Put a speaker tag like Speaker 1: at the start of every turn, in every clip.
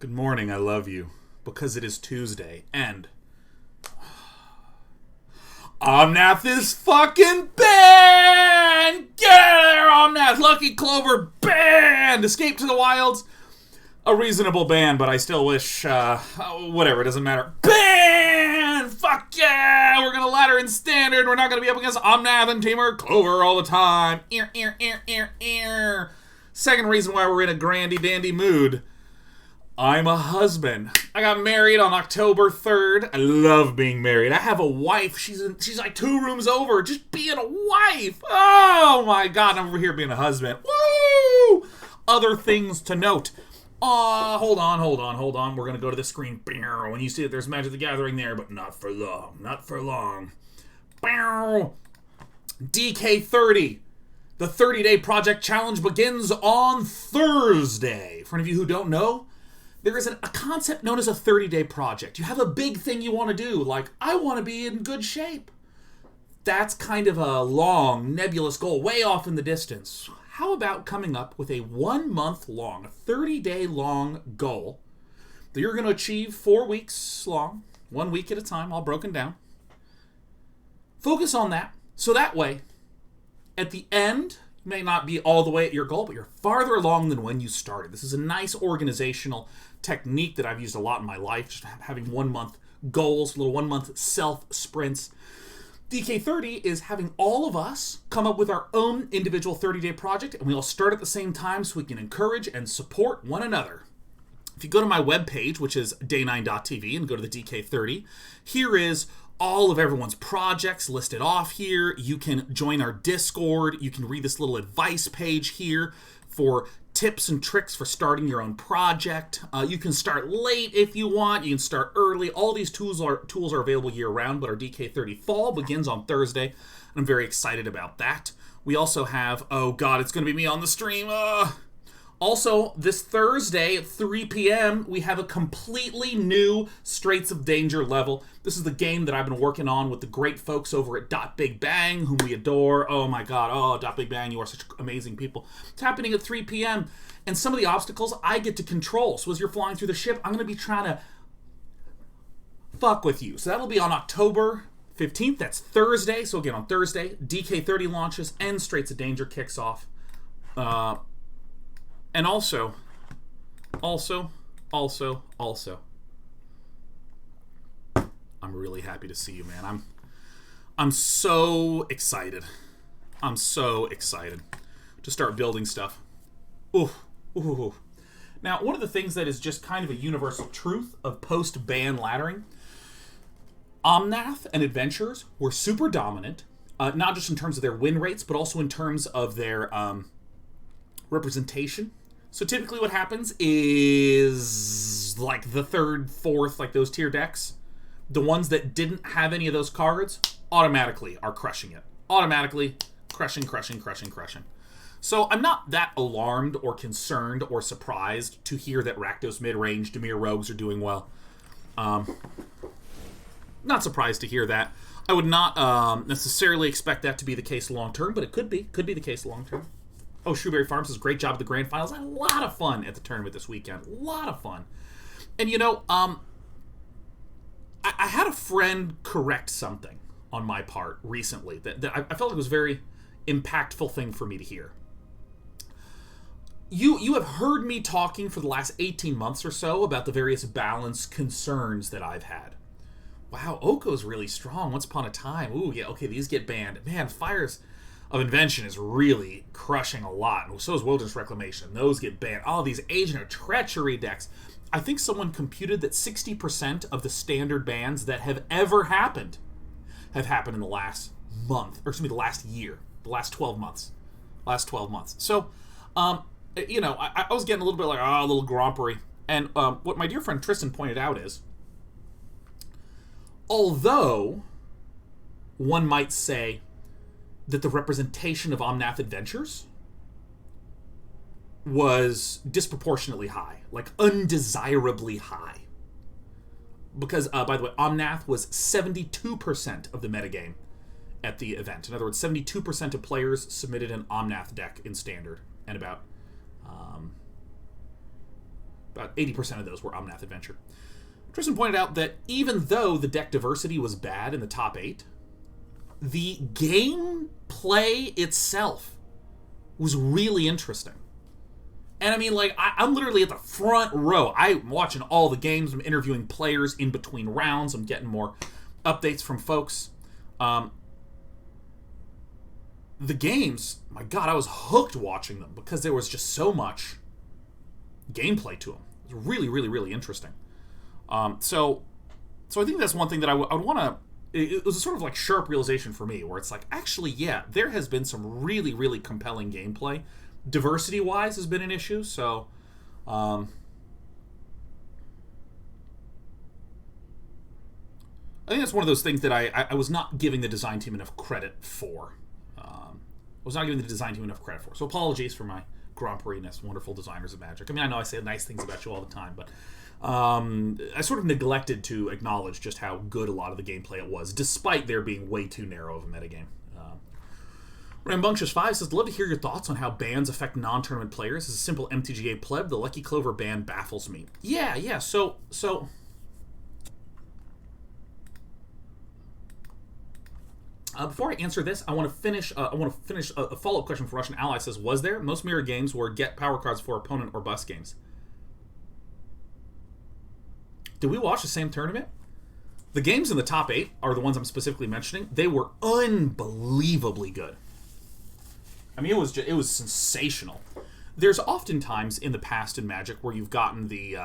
Speaker 1: Good morning, I love you, because it is Tuesday, and Omnath is fucking banned! Get out of there, Omnath! Lucky Clover banned! Escape to the Wilds, a reasonable ban, but I still wish, whatever, it doesn't matter. Ban! Fuck yeah! We're gonna ladder in Standard, we're not gonna be up against Omnath and Tamer Clover all the time. Second reason why we're in a grandy-dandy mood. I'm a husband. I got married on October 3rd. I love being married. I have a wife. She's like 2 rooms over. Just being a wife. Oh my god, I'm over here being a husband. Woo! Other things to note. Hold on. We're going to go to the screen. When you see that there's Magic the Gathering there, but not for long. Not for long. DK30. The 30-day project challenge begins on Thursday. For any of you who don't know, there is a concept known as a 30-day project. You have a big thing you want to do, like, I want to be in good shape. That's kind of a long, nebulous goal, way off in the distance. How about coming up with a 1-month-long, 30-day-long goal that you're going to achieve 4 weeks long, 1 week at a time, all broken down. Focus on that, so that way, at the end, you may not be all the way at your goal, but you're farther along than when you started. This is a nice organizational technique that I've used a lot in my life, just having 1-month goals, little 1-month self-sprints. DK30 is having all of us come up with our own individual 30-day project, and we all start at the same time so we can encourage and support one another. If you go to my webpage, which is day9.tv, and go to the DK30, here is all of everyone's projects listed off here. You can join our Discord. You can read this little advice page here for tips and tricks for starting your own project. You can start late if you want. You can start early. All these tools are available year-round, but our DK30 Fall begins on Thursday, and I'm very excited about that. We also have, oh god, it's going to be me on the stream. Also, this Thursday at 3 p.m., we have a completely new Straits of Danger level. This is the game that I've been working on with the great folks over at Dot Big Bang, whom we adore. Oh my god, Dot Big Bang, you are such amazing people. It's happening at 3 p.m., and some of the obstacles I get to control. So as you're flying through the ship, I'm going to be trying to fuck with you. So that'll be on October 15th. That's Thursday. So again, on Thursday, DK30 launches and Straits of Danger kicks off. And also, I'm really happy to see you, man. I'm so excited. I'm so excited to start building stuff. Ooh. Now, one of the things that is just kind of a universal truth of Post Ban Laddering, Omnath and Adventurers were super dominant, not just in terms of their win rates, but also in terms of their representation. So typically what happens is, like, the 3rd, 4th, like those tier decks, the ones that didn't have any of those cards automatically are crushing it. Automatically crushing. So I'm not that alarmed or concerned or surprised to hear that Rakdos Midrange, Dimir Rogues are doing well. Not surprised to hear that. I would not necessarily expect that to be the case long term, but it could be. Could be the case long term. Oh, Shrewberry Farms does a great job at the Grand Finals. I had a lot of fun at the tournament this weekend. A lot of fun. And, you know, I had a friend correct something on my part recently that I felt like was a very impactful thing for me to hear. You have heard me talking for the last 18 months or so about the various balance concerns that I've had. Wow, Oko's really strong. Once upon a time. Ooh, yeah, okay, these get banned. Man, Fires of Invention is really crushing a lot. And so is Wilderness Reclamation. Those get banned. All these Agent of Treachery decks. I think someone computed that 60% of the standard bans that have ever happened have happened in the last month. Or excuse me, the last year. The last 12 months. So, you know, I was getting a little bit like, a little grompery. And what my dear friend Tristan pointed out is, although one might say that the representation of Omnath Adventures was disproportionately high, like undesirably high. Because, by the way, Omnath was 72% of the metagame at the event. In other words, 72% of players submitted an Omnath deck in Standard, and about About 80% of those were Omnath Adventure. Tristan pointed out that even though the deck diversity was bad in the top 8, the gameplay itself was really interesting. And I mean, like, I'm literally at the front row. I'm watching all the games. I'm interviewing players in between rounds. I'm getting more updates from folks. The games, my God, I was hooked watching them because there was just so much gameplay to them. It was really, really, really interesting. So I think that's one thing that I would want to... It was a sort of like sharp realization for me, where it's like, actually, yeah, there has been some really, really compelling gameplay. Diversity-wise has been an issue, so... I think that's one of those things that I was not giving the design team enough credit for. So apologies for my Grand Prix-ness, wonderful designers of Magic. I mean, I know I say nice things about you all the time, but I sort of neglected to acknowledge just how good a lot of the gameplay it was, despite there being way too narrow of a metagame. Rambunctious5 says, love to hear your thoughts on how bans affect non-tournament players. As a simple MTGA pleb, the Lucky Clover ban baffles me. Yeah, so... before I answer this, I want to finish a follow-up question from Russian Ally. Says, was there? Most mirror games were get power cards for opponent or bust games. Did we watch the same tournament? The games in the top 8 are the ones I'm specifically mentioning. They were unbelievably good. I mean, it was sensational. There's often times in the past in Magic where you've gotten the...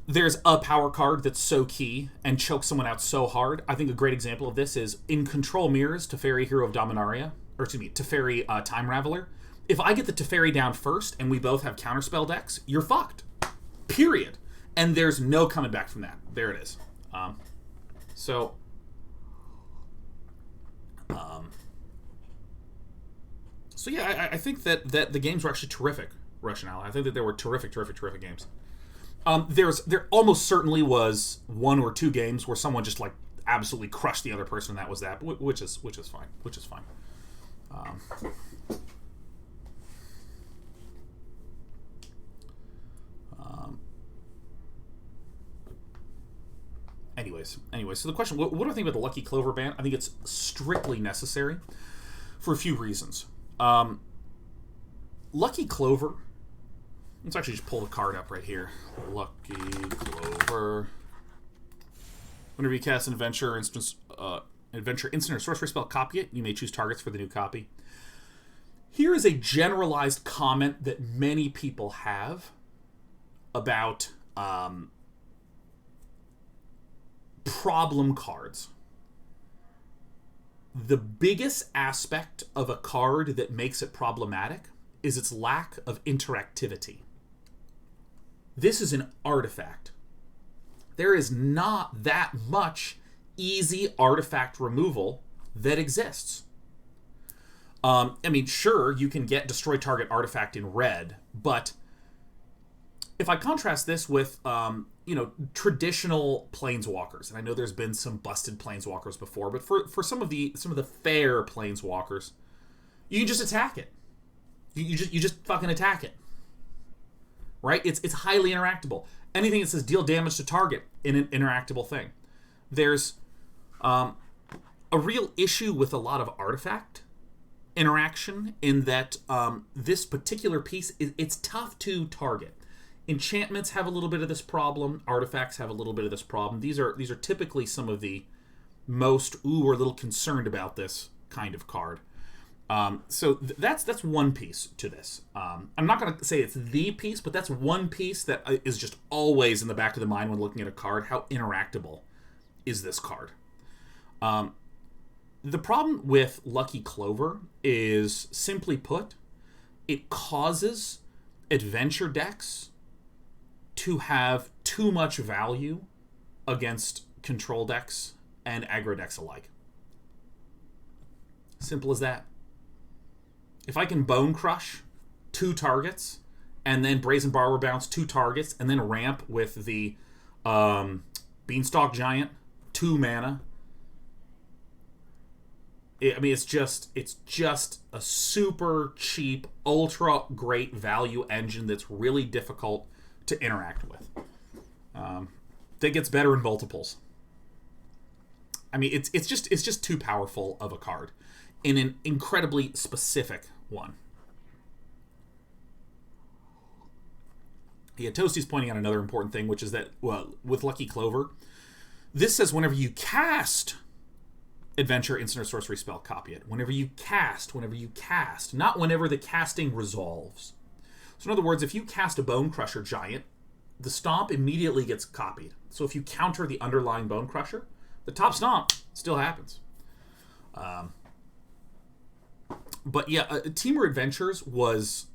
Speaker 1: there's a power card that's so key and chokes someone out so hard. I think a great example of this is in Control Mirrors, Teferi, Hero of Dominaria, or excuse me, Teferi, Time Raveler. If I get the Teferi down first and we both have counterspell decks, you're fucked. Period. And there's no coming back from that. There it is. So yeah, I think that the games were actually terrific, Russian Ally. I think that they were terrific games. There almost certainly was one or two games where someone just like absolutely crushed the other person, and that was that, which is fine. Anyways, so the question, what do I think about the Lucky Clover ban? I think it's strictly necessary for a few reasons. Lucky Clover, let's actually just pull the card up right here. Lucky Clover. Whenever you cast an adventure instant or sorcery spell, copy it. You may choose targets for the new copy. Here is a generalized comment that many people have about problem cards. The biggest aspect of a card that makes it problematic is its lack of interactivity. This is an artifact. There is not that much easy artifact removal that exists. I mean, sure, you can get destroy target artifact in red, but if I contrast this with, traditional planeswalkers, and I know there's been some busted planeswalkers before, but for some of the fair planeswalkers, you can just attack it. You just fucking attack it, right? It's highly interactable. Anything that says deal damage to target, an interactable thing. There's a real issue with a lot of artifact interaction in that this particular piece, it's tough to target. Enchantments have a little bit of this problem. Artifacts have a little bit of this problem. These are typically some of the most, we're a little concerned about this kind of card. So that's one piece to this. I'm not going to say it's the piece, but that's one piece that is just always in the back of the mind when looking at a card. How interactable is this card? The problem with Lucky Clover is, simply put, it causes adventure decks to have too much value against control decks and aggro decks alike. Simple as that. If I can Bone Crush 2 targets, and then Brazen Borrower Bounce 2 targets, and then ramp with the Beanstalk Giant 2 mana, I mean, it's just a super cheap, ultra great value engine that's really difficult to interact with. That gets better in multiples. I mean, it's just too powerful of a card in an incredibly specific one. Yeah, Toasty's pointing out another important thing, which is that, well, with Lucky Clover, this says whenever you cast adventure, instant, or sorcery spell, copy it. Whenever you cast, not whenever the casting resolves. So in other words, if you cast a Bone Crusher Giant, the stomp immediately gets copied. So if you counter the underlying Bone Crusher, the top stomp still happens. But yeah, Temur Adventures was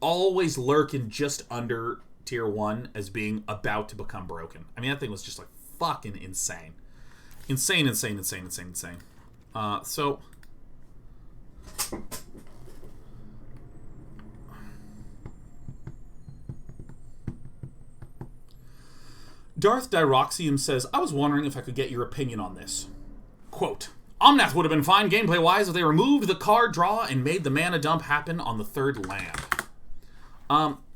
Speaker 1: always lurking just under tier 1 as being about to become broken. I mean, that thing was just like fucking insane. Insane. So Darth Dyroxium says, I was wondering if I could get your opinion on this. Quote, Omnath would have been fine gameplay-wise if they removed the card draw and made the mana dump happen on the 3rd land.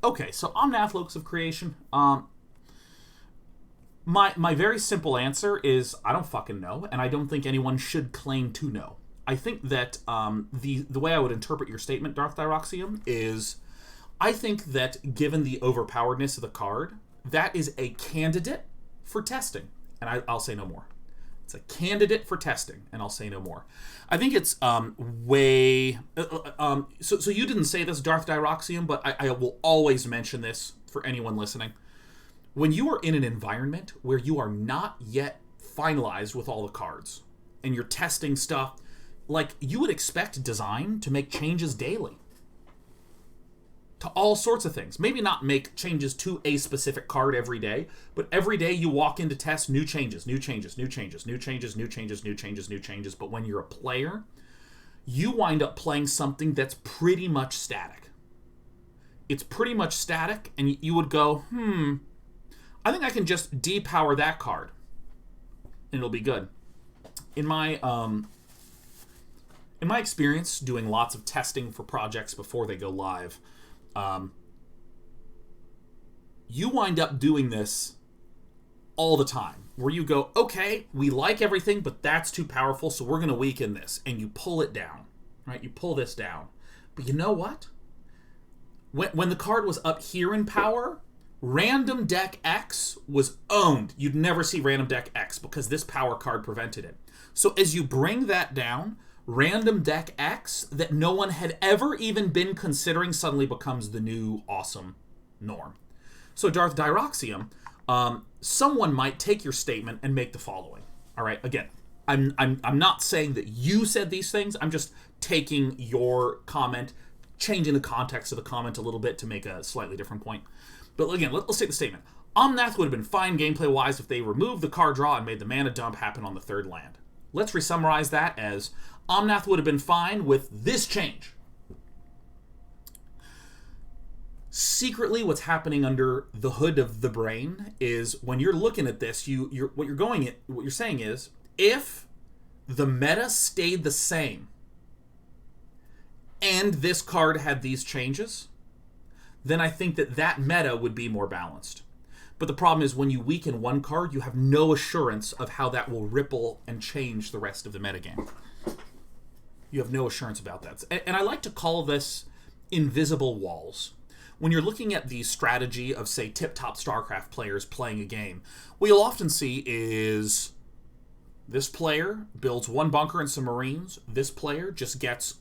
Speaker 1: Okay, so Omnath, Locus of Creation. My very simple answer is I don't fucking know, and I don't think anyone should claim to know. I think that the way I would interpret your statement, Darth Dyroxium, is I think that given the overpoweredness of the card, that is a candidate for testing, and I'll say no more. It's a candidate for testing, and I'll say no more. I think it's way... So you didn't say this, Darth Dyroxium, but I will always mention this for anyone listening. When you are in an environment where you are not yet finalized with all the cards, and you're testing stuff, like, you would expect design to make changes daily. To all sorts of things. Maybe not make changes to a specific card every day, but every day you walk in to test new changes. But when you're a player, you wind up playing something that's pretty much static. It's pretty much static, and you would go, I think I can just depower that card, and it'll be good. In my experience doing lots of testing for projects before they go live, you wind up doing this all the time, where you go, okay, we like everything, but that's too powerful, so we're going to weaken this, and you pull it down, right? You pull this down. But you know what? When the card was up here in power, Random Deck X was owned. You'd never see Random Deck X because this power card prevented it. So as you bring that down, Random Deck X, that no one had ever even been considering, suddenly becomes the new awesome norm. So Darth Dyroxium, someone might take your statement and make the following. All right, again, I'm not saying that you said these things. I'm just taking your comment, changing the context of the comment a little bit to make a slightly different point. But again, let's take the statement. Omnath would have been fine gameplay-wise if they removed the card draw and made the mana dump happen on the 3rd land. Let's re-summarize that as Omnath would have been fine with this change. Secretly, what's happening under the hood of the brain is when you're looking at this, what you're saying is, if the meta stayed the same and this card had these changes, then I think that meta would be more balanced. But the problem is when you weaken one card, you have no assurance of how that will ripple and change the rest of the metagame. You have no assurance about that. And I like to call this invisible walls. When you're looking at the strategy of, say, tip-top StarCraft players playing a game, what you'll often see is this player builds one bunker and some Marines. This player just gets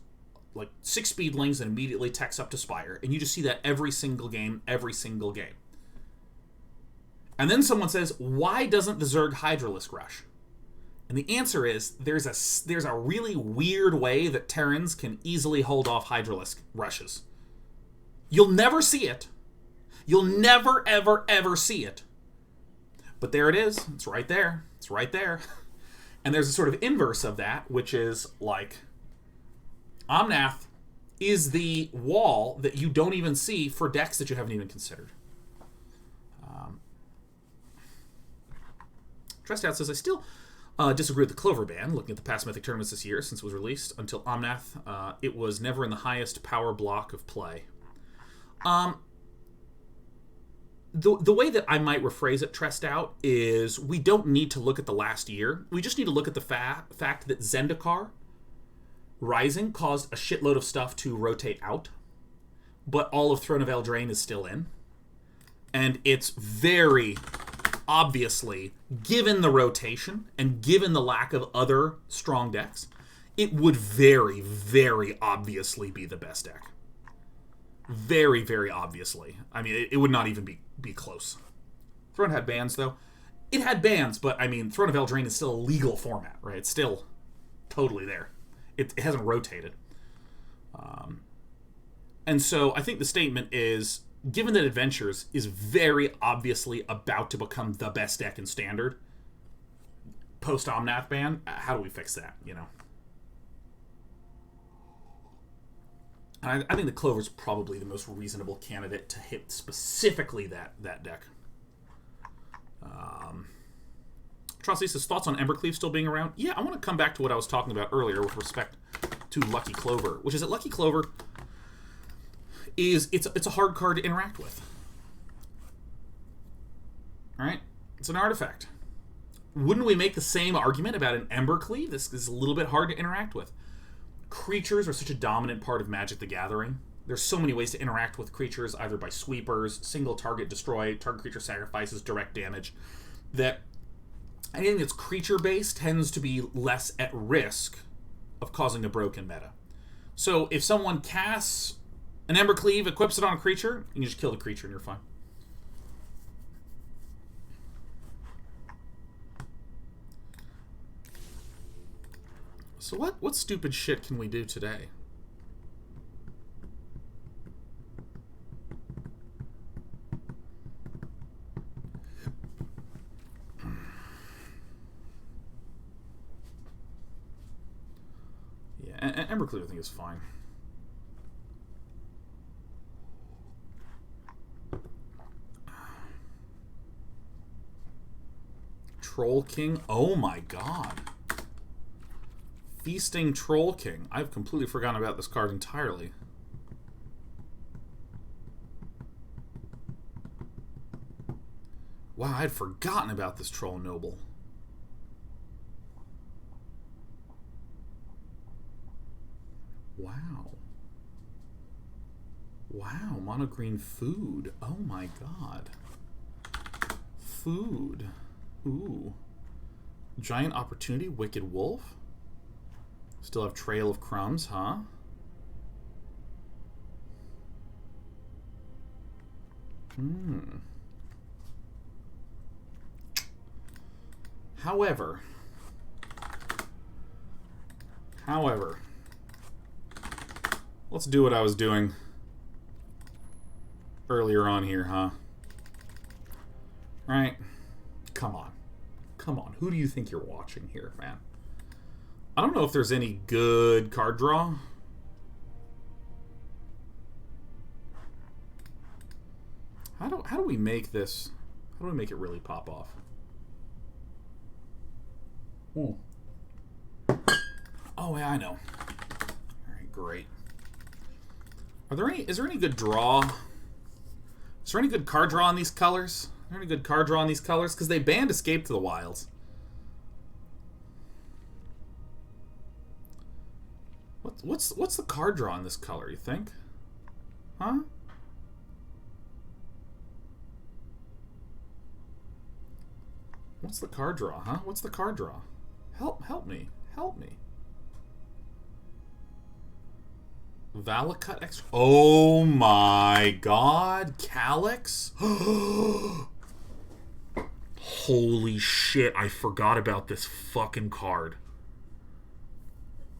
Speaker 1: like 6 speedlings and immediately techs up to Spire. And you just see that every single game. And then someone says, why doesn't the Zerg Hydralisk rush? And the answer is, there's a really weird way that Terrans can easily hold off Hydralisk rushes. You'll never see it. You'll never, ever, ever see it. But there it is. It's right there. And there's a sort of inverse of that, which is like, Omnath is the wall that you don't even see for decks that you haven't even considered. Tressed Out says, Disagree with the Clover ban. Looking at the past Mythic tournaments this year, since it was released, until Omnath, it was never in the highest power block of play. The way that I might rephrase it, Tressed Out, is we don't need to look at the last year. We just need to look at the fact that Zendikar Rising caused a shitload of stuff to rotate out, but all of Throne of Eldraine is still in. And it's very obviously, given the rotation and given the lack of other strong decks, it would very, very obviously be the best deck. Very, very obviously. I mean, it would not even be close. Throne had bans, though. It had bans, but, I mean, Throne of Eldraine is still a legal format, right? It's still totally there. It hasn't rotated. And so I think the statement is, given that Adventures is very obviously about to become the best deck in Standard, post-Omnath ban, how do we fix that, you know? And I think the Clover's probably the most reasonable candidate to hit specifically that deck. Trosty says, thoughts on Embercleave still being around? Yeah, I want to come back to what I was talking about earlier with respect to Lucky Clover, which is that Lucky Clover is it's a hard card to interact with. Alright? It's an artifact. Wouldn't we make the same argument about an Embercleave? This is a little bit hard to interact with. Creatures are such a dominant part of Magic the Gathering. There's so many ways to interact with creatures, either by sweepers, single target destroy, target creature sacrifices, direct damage, that anything that's creature-based tends to be less at risk of causing a broken meta. So if someone casts an Embercleave, equips it on a creature, you can just kill the creature and you're fine. So what stupid shit can we do today? Yeah, and Embercleave I think is fine. Troll King? Oh my god. Feasting Troll King. I've completely forgotten about this card entirely. Wow, I had forgotten about this Troll Noble. Wow. Wow, mono green food. Oh my god. Food. Ooh. Giant Opportunity, Wicked Wolf. Still have Trail of Crumbs, huh? However, let's do what I was doing earlier on here, huh? Right? Come on. Come on. Who do you think you're watching here, man? I don't know if there's any good card draw. How do we make this? How do we make it really pop off? Ooh. Oh yeah, I know. All right, great. Are there any? Is there any good draw? Is there any good card draw on these colors? Is there any good card draw on these colors? Because they banned Escape to the Wilds. What's the card draw on this color, you think? Huh? What's the card draw, huh? What's the card draw? Help me. Help me. Valakut extra. Oh my god, Calix? Holy shit, I forgot about this fucking card.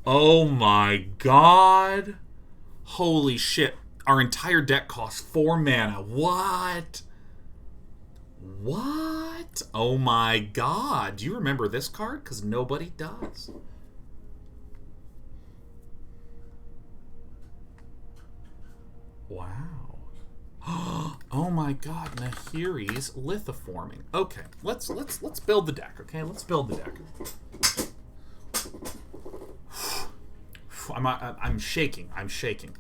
Speaker 1: Oh my god. Holy shit. Our entire deck costs 4 mana. What? What? Oh my god. Do you remember this card? Because nobody does. Wow. Oh my god. Nahiri's lithoforming. Okay, let's build the deck, okay? Let's build the deck. I'm shaking. I'm shaking.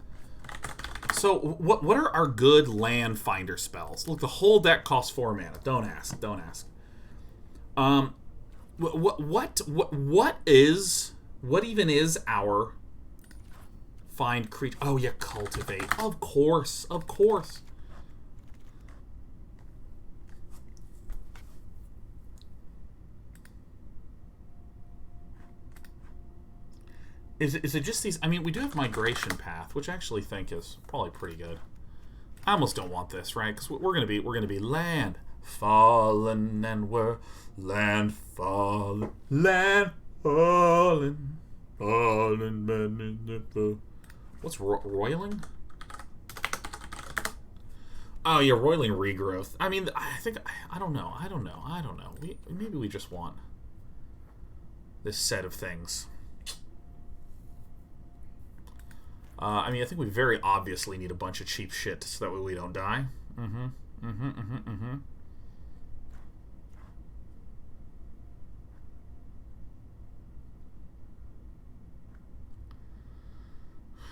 Speaker 1: So what are our good land finder spells? Look, the whole deck costs 4 mana. Don't ask. Don't ask. What even is our find creature? Oh yeah, cultivate. Of course, of course. Is it just these? I mean, we do have Migration Path, which I actually think is probably pretty good. I almost don't want this, right? Because we're gonna be land fallen, and we're land fallen, fallen. What's roiling? Oh, yeah, roiling regrowth. I mean, I think I don't know. Maybe we just want this set of things. I mean, I think we very obviously need a bunch of cheap shit so that way we don't die. I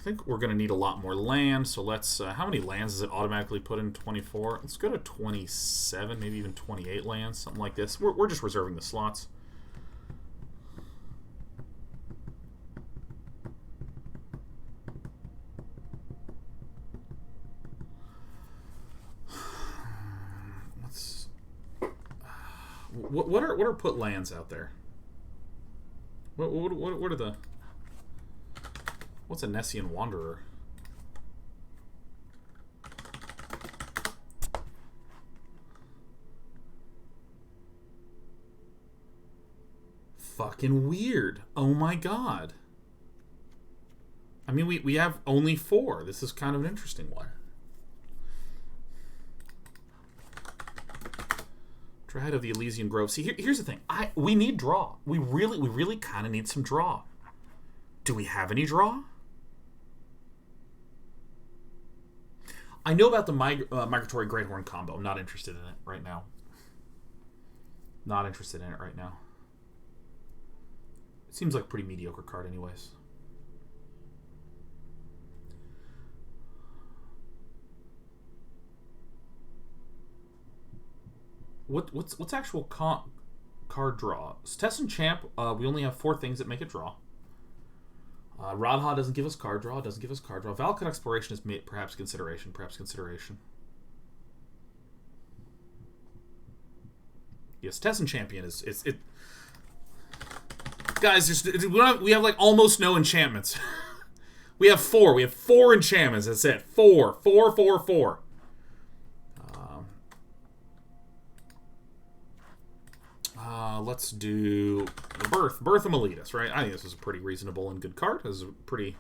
Speaker 1: think we're going to need a lot more land, so let's... how many lands does it automatically put in 24? Let's go to 27, maybe even 28 lands, something like this. We're just reserving the slots. What are put lands out there? What are the... What's a Nessian Wanderer? Fucking weird. Oh my god. I mean, we have only 4. This is kind of an interesting one. Dread of the Elysian Grove. See, here's the thing. We need draw. We really kind of need some draw. Do we have any draw? I know about the Migratory Greathorn combo. I'm not interested in it right now. Not interested in it right now. It seems like a pretty mediocre card anyways. What's actual card draw? Test and Champ, we only have 4 things that make it draw. Radha doesn't give us card draw. Valakut Exploration is perhaps consideration. Yes, Test and Champion is it. Guys, we have like almost no enchantments. We have 4. We have 4 enchantments. That's it. 4. Let's do the Birth of Meletis, right? I think this is a pretty reasonable and good card. This is a pretty...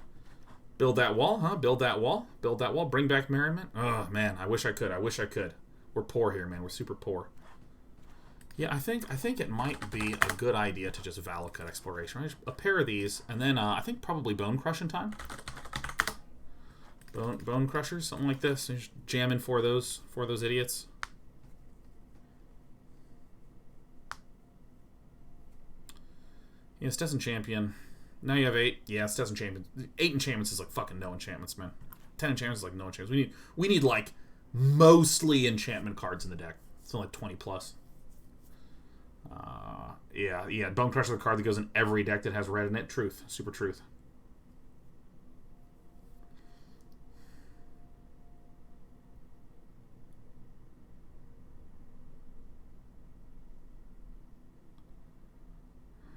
Speaker 1: Build that wall, huh? Build that wall. Bring back Merriment. Oh, man, I wish I could. We're poor here, man. We're super poor. Yeah, I think it might be a good idea to just Valakut Exploration, right? A pair of these, and then I think probably Bone Crush in time. Bone Crushers, something like this. And just jam in for those idiots. Yeah, it's Test and Champion. Now you have 8. Yeah, it's Test and Champion. 8 enchantments is like fucking no enchantments, man. 10 enchantments is like no enchantments. We need like mostly enchantment cards in the deck. It's only like 20 plus. Yeah. Bone Crusher is the card that goes in every deck that has red in it. Truth. Super truth.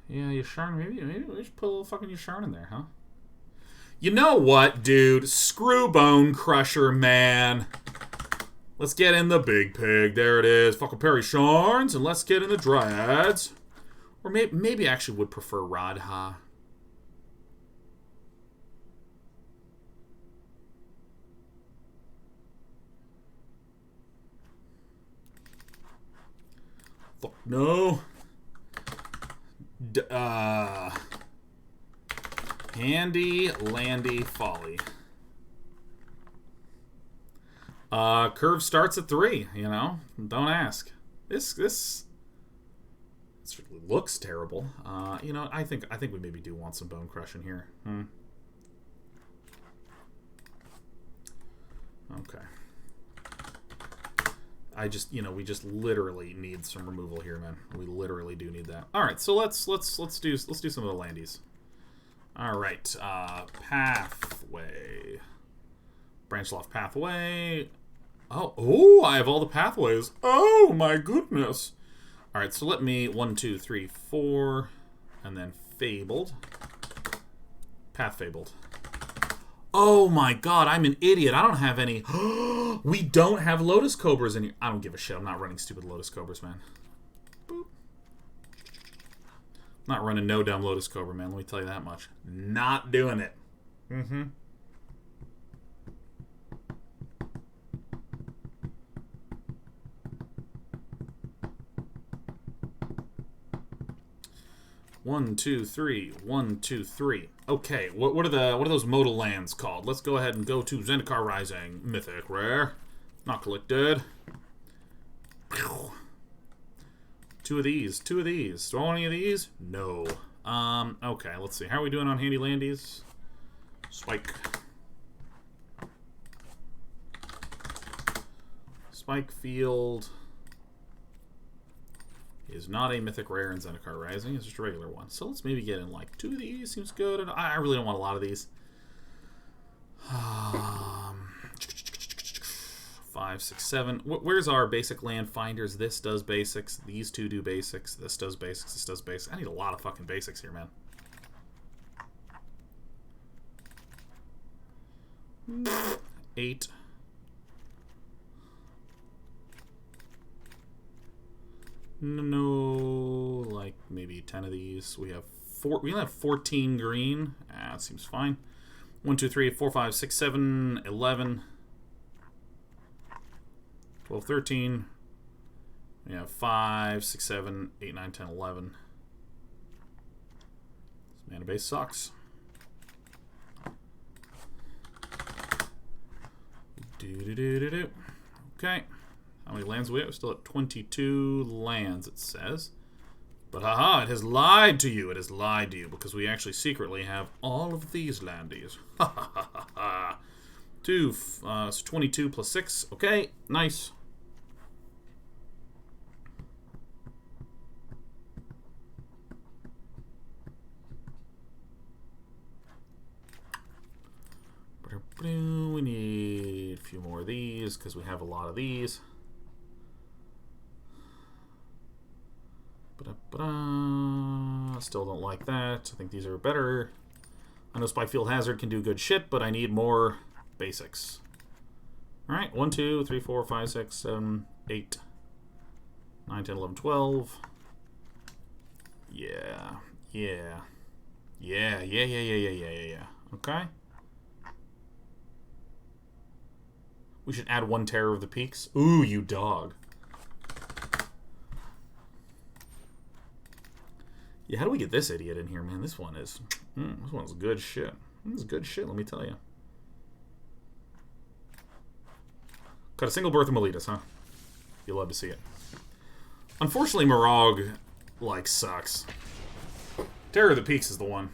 Speaker 1: Yeah, Yasharn, maybe we should put a little fucking Yasharn in there, huh? You know what, dude? Screw Bone Crusher, man. Let's get in the Big Pig. There it is. Fuck a pair of Sharns, and let's get in the Dryads. Or maybe I actually would prefer Radha. Fuck no. Handy, Landy, Folly. Curve starts at 3, you know? Don't ask. This looks terrible. You know, I think we maybe do want some Bone Crush in here. Okay. I just, you know, we just literally need some removal here, man. We literally do need that. All right, so let's do some of the landies. All right, pathway, Branchloft Pathway. Oh, I have all the pathways. Oh my goodness. All right, so let me 1, 2, 3, 4, and then fabled, path fabled. Oh my god, I'm an idiot. I don't have any. We don't have Lotus Cobras in here. I don't give a shit. I'm not running stupid Lotus Cobras, man. Boop. Not running no dumb Lotus Cobra, man. Let me tell you that much. Not doing it. Mm-hmm. One, two, three. 1, 2, 3. Okay, what are those modal lands called? Let's go ahead and go to Zendikar Rising, mythic rare, not collected. Two of these. Do I want any of these? No. Okay, let's see. How are we doing on handy landies? Spike. Spike Field is not a mythic rare in Zendikar Rising. It's just a regular one. So let's maybe get in like 2 of these. Seems good. I really don't want a lot of these. 5, 6, 7. Where's our basic land finders? This does basics. These 2 do basics. This does basics. This does basics. I need a lot of fucking basics here, man. Eight. No, like maybe 10 of these. We have 4. We only have 14 green. That seems fine. 1, 2, 3, 4, 5, 6, 7, 11, 12, 13. We have 5, 6, 7, 8, 9, 10, 11. This mana base sucks. Okay. How many lands do we have? We're still at 22 lands, it says. But haha, it has lied to you. It has lied to you because we actually secretly have all of these landies. Ha ha ha ha ha. 2, so 22 plus 6. Okay, nice. We need a few more of these because we have a lot of these. Still don't like that. I think these are better. I know Spikefield Hazard can do good shit, but I need more basics. Alright, 1, 2, 3, 4, 5, 6, 7, 8, 9, 10, 11, 12. Yeah. Okay. We should add 1 Terror of the Peaks. Ooh, you dog. Yeah, how do we get this idiot in here, man? This one is... this one's good shit. This is good shit, let me tell you. Got a single Birth of Meletis, huh? You love to see it. Unfortunately, Morog, like, sucks. Terror of the Peaks is the one.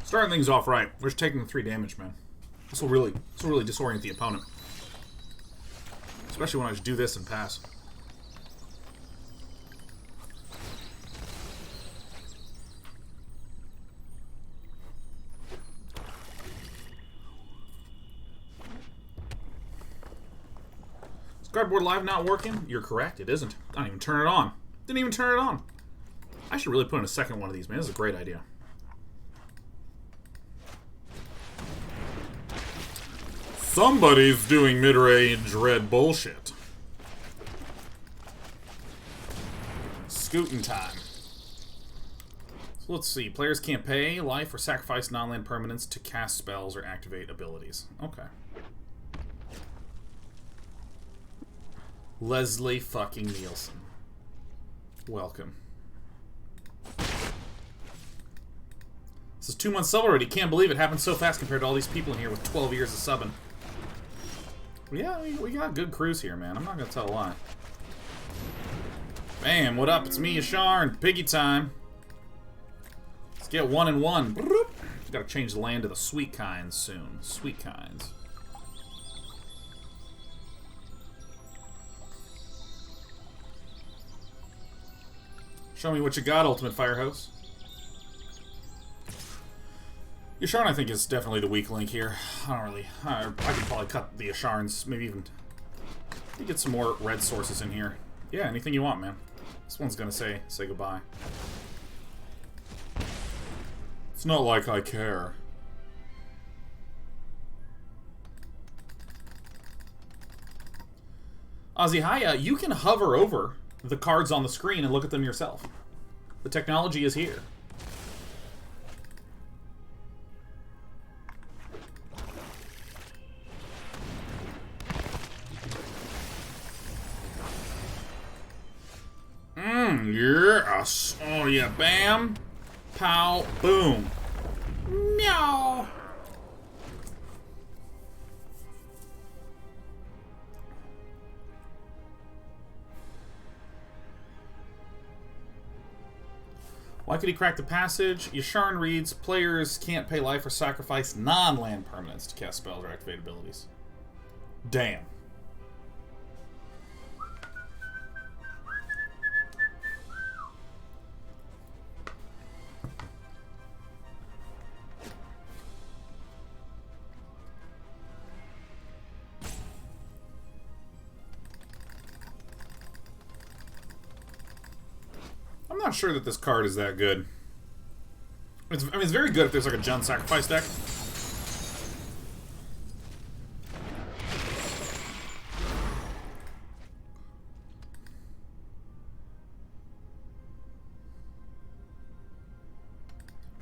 Speaker 1: Starting things off right. We're just taking the 3 damage, man. This will really disorient the opponent. Especially when I just do this and pass. Is Cardboard Live not working? You're correct, it isn't. I didn't even turn it on. Didn't even turn it on. I should really put in a second one of these, man. This is a great idea. Somebody's doing mid-range red bullshit. Scooting time. So let's see. Players can't pay life or sacrifice non-land permanents to cast spells or activate abilities. Okay. Leslie fucking Nielsen. Welcome. This is 2 months sub already. Can't believe it happened so fast compared to all these people in here with 12 years of subbing. Yeah, we got good crews here, man. I'm not gonna tell a lie. Bam, what up? It's me, Yasharn. Piggy time. Let's get 1 and 1. Gotta change the land to the sweet kinds soon. Sweet kinds. Show me what you got, Ultimate Firehose. Yasharn, I think, is definitely the weak link here. I don't really... I could probably cut the Yasharns, maybe even... get some more red sources in here. Yeah, anything you want, man. This one's gonna say goodbye. It's not like I care. Ozzy, you can hover over the cards on the screen and look at them yourself. The technology is here. Yes. Oh yeah, bam, pow, boom. Meow. Why could he crack the passage? Yasharn reads, players can't pay life or sacrifice non-land permanents to cast spells or activate abilities. Damn. I'm not sure that this card is that good. I mean, it's very good if there's like a Jund Sacrifice deck.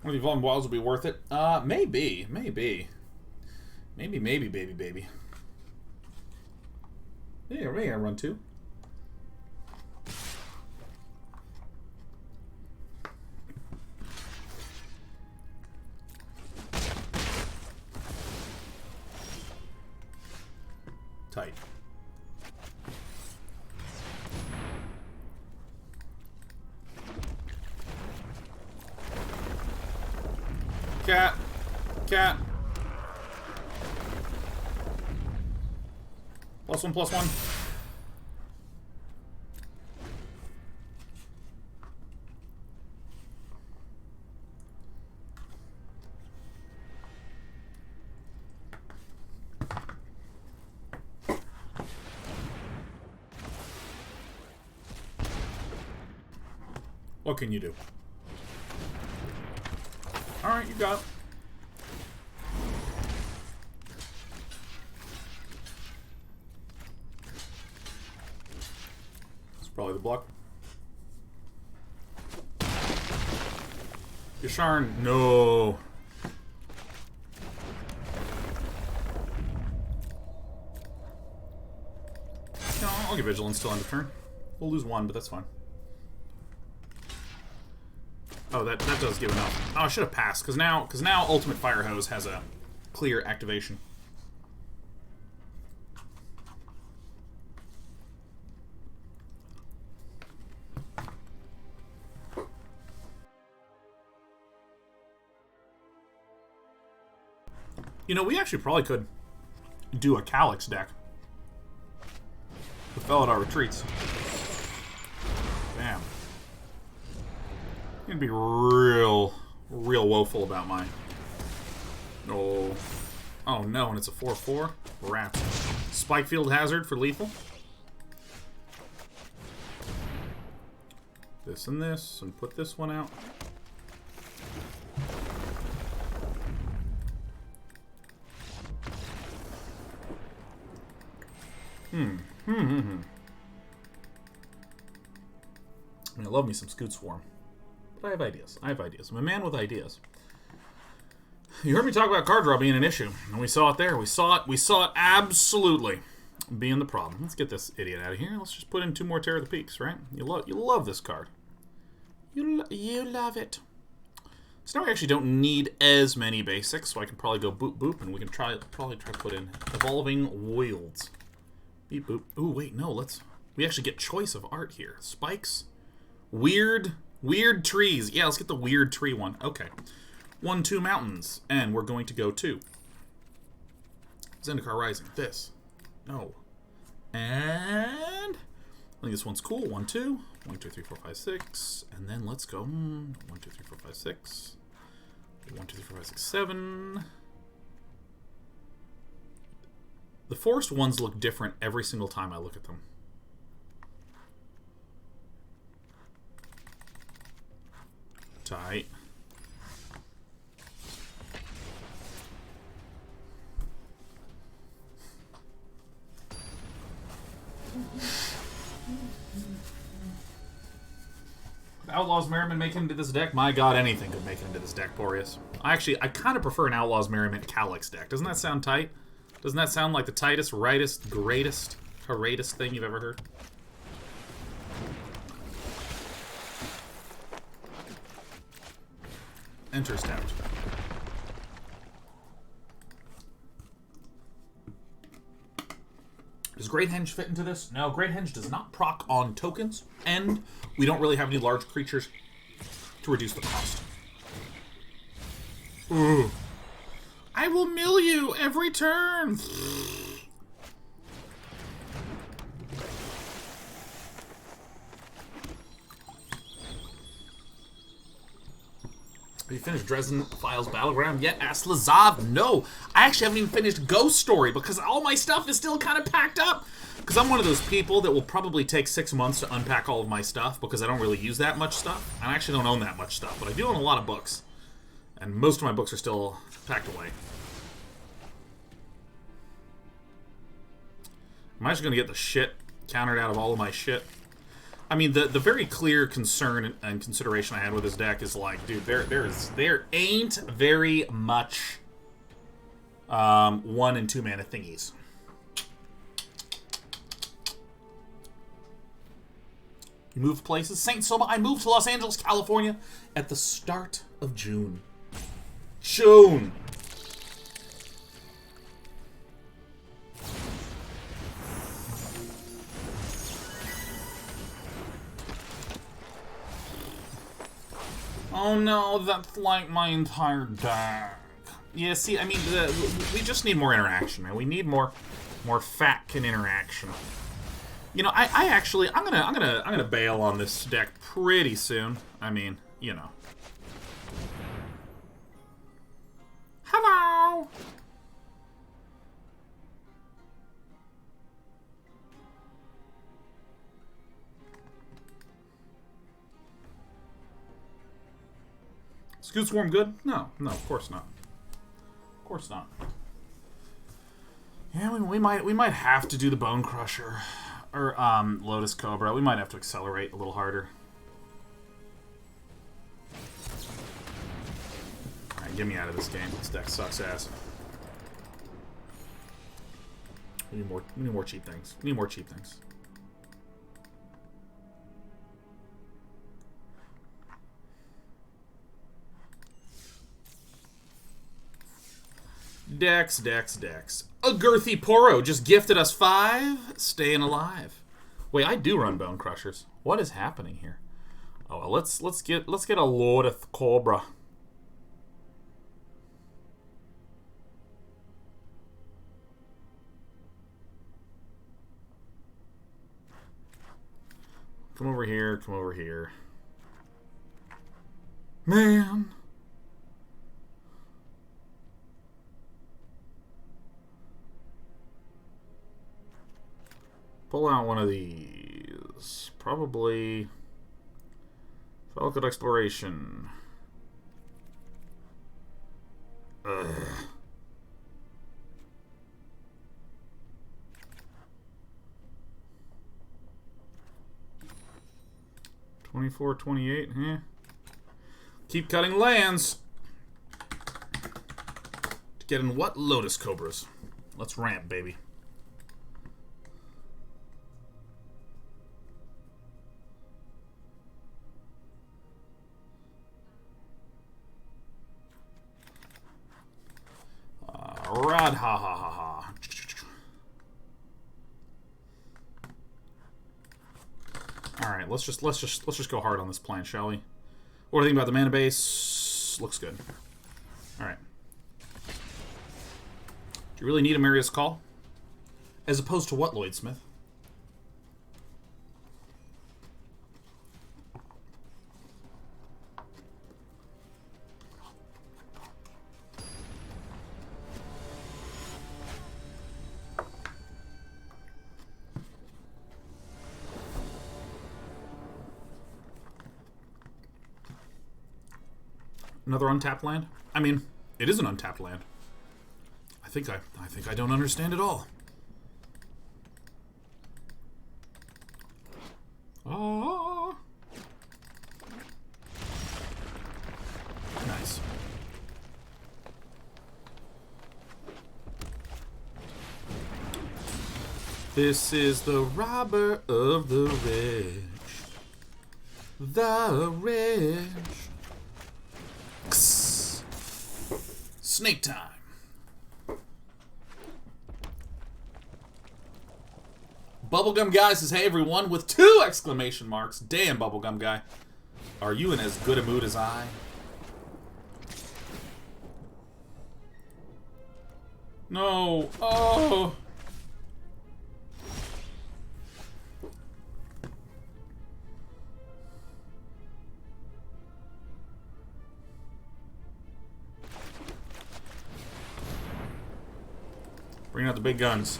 Speaker 1: One of the Evolving Wilds will be worth it. Maybe. Maybe, baby. Yeah, maybe I run 2. Tight. Cat. +1/+1. What can you do? Alright, you got it. It's probably the block. Yasharn, no. No, I'll get Vigilance till end of turn. We'll lose 1, but that's fine. Oh, that does give enough. Oh, I should have passed, because now Ultimate Firehose has a clear activation. You know, we actually probably could do a Calix deck. The Felidar Retreats. Bam. I'm gonna be real woeful about mine. Oh no, and it's a 4/4. Rats. Spikefield Hazard for lethal. This and this, and put this one out. I mean, I love me some Scoot Swarm. But I have ideas. I'm a man with ideas. You heard me talk about card draw being an issue, and we saw it there. We saw it absolutely being the problem. Let's get this idiot out of here. Let's just put in 2 more Terror of the Peaks, right? You love this card. You love it. So now we actually don't need as many basics, so I can probably go boop boop, and we can probably try to put in Evolving Wilds. Beep boop. Ooh, wait, no, we actually get choice of art here. Spikes. Weird trees. Yeah, let's get the weird tree one. Okay. 1-2 mountains, and we're going to go to Zendikar Rising. This. No. And I think this one's cool. 1, 2. 1, 2, 3, 4, 5, 6. And then let's go. 1, 2, 3, 4, 5, 6. 1, 2, 3, 4, 5, 6, 7. The forest ones look different every single time I look at them. Tight. Outlaws Merriment make it into this deck? My god, anything could make it into this deck, Boreas. I kind of prefer an Outlaws Merriment Calix deck. Doesn't that sound tight? Doesn't that sound like the tightest, rightest, greatest, greatest thing you've ever heard? Enter Stout. Does Great Henge fit into this? No, Great Henge does not proc on tokens, and we don't really have any large creatures to reduce the cost. Ooh. I will mill you every turn! Have you finished Dresden Files Battleground yet? Asked Lazav. No, I actually haven't even finished Ghost Story because all my stuff is still kind of packed up. Because I'm one of those people that will probably take 6 months to unpack all of my stuff because I don't really use that much stuff. I actually don't own that much stuff, but I do own a lot of books. And most of my books are still packed away. I'm actually going to get the shit countered out of all of my shit. I mean, the very clear concern and consideration I had with this deck is like, dude, there ain't very much 1 and 2 mana thingies. You moved places. Saint Soma, I moved to Los Angeles, California at the start of June. June! Oh no, that's like my entire deck. Yeah, see, I mean, we just need more interaction, man. We need more fatkin interaction. You know, I'm gonna bail on this deck pretty soon. I mean, you know. Hello. Scoot Swarm good? No, of course not. Of course not. Yeah, we might have to do the Bone Crusher or Lotus Cobra. We might have to accelerate a little harder. All right, get me out of this game. This deck sucks ass. We need more cheap things. We need more cheap things. Dex. A Girthy Poro just gifted us 5. Staying alive. Wait, I do run Bone Crushers. What is happening here? Oh, well, let's get a Lotus Cobra. Come over here. Come over here. Man. Pull out one of these. Probably Falcon Exploration. Ugh. 24, 28, eh? Keep cutting lands. Getting what? Lotus Cobras. Let's ramp, baby. God! Ha ha ha ha. Alright, let's just go hard on this plan, shall we? What do you think about the mana base? Looks good. Alright. Do you really need a Marius Call? As opposed to what, Lloydsmith? Another untapped land? I mean, it is an untapped land. I think I don't understand at all. Oh. Nice. This is the robber of the rich. The rich. Snake time. Bubblegum Guy says, hey everyone, with 2 exclamation marks. Damn, Bubblegum Guy. Are you in as good a mood as I? No. Oh. Bring out the big guns.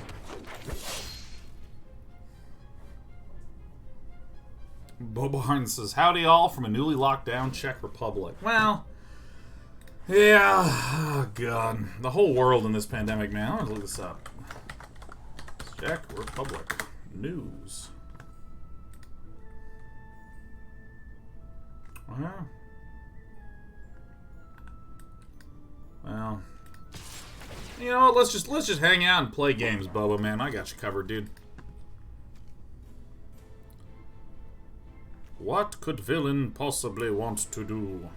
Speaker 1: Bobo Harn says, howdy all from a newly locked down Czech Republic. Well, yeah, oh God. The whole world in this pandemic, man. I'm gonna look this up. Czech Republic news. Well, you know what? Let's just hang out and play games, Bobo, man. I got you covered, dude. What could villain possibly want to do?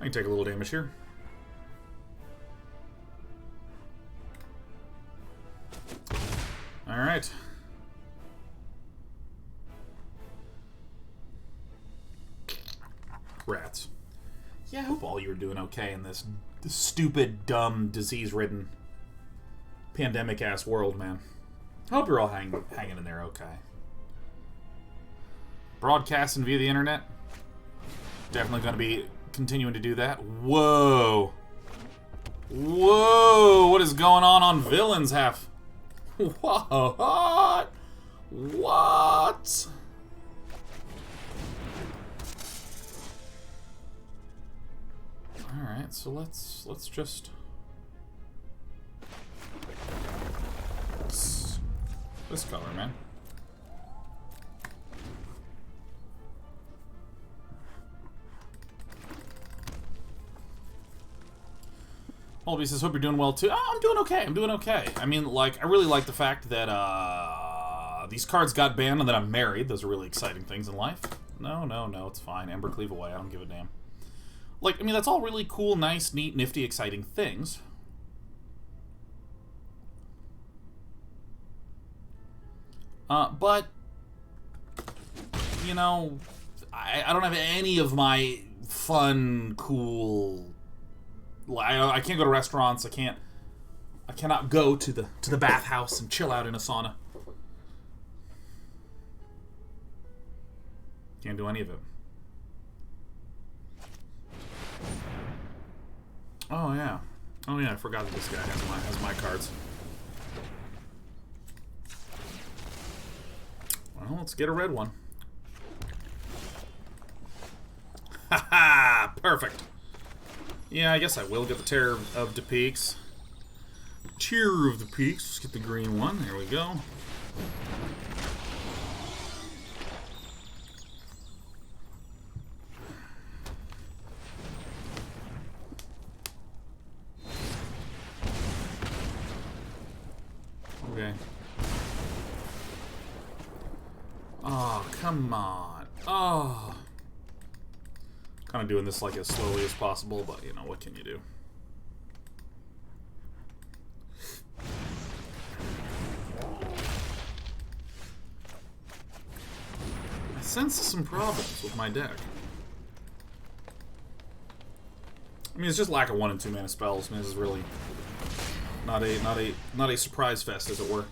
Speaker 1: I can take a little damage here. All right. Rats. Yeah, I hope all you are doing okay in this stupid, dumb, disease-ridden, pandemic-ass world, man. I hope you're all hanging in there okay. Broadcasting via the internet. Definitely going to be continuing to do that. Whoa. Whoa, what is going on Villains Half? What? What? Alright, so let's just... This color, man. Holby says, hope you're doing well too. Oh, I'm doing okay. I'm doing okay. I mean, like, I really like the fact that these cards got banned and that I'm married. Those are really exciting things in life. No, it's fine. Ember Cleave away. I don't give a damn. Like, I mean, that's all really cool, nice, neat, nifty, exciting things. But, you know, I don't have any of my fun, cool... I can't go to restaurants. I cannot go to the bathhouse and chill out in a sauna. Can't do any of it. Oh yeah, I forgot that this guy has my cards. Well, let's get a red one. Haha, perfect. Yeah, I guess I will get the Terror of the Peaks. Terror of the Peaks. Let's get the green one. There we go. Okay. Oh, come on. Oh. Kind of doing this like as slowly as possible, but you know, what can you do? I sense some problems with my deck. I mean, it's just lack of 1 and 2 mana spells. I mean, this is really not a surprise fest, as it were.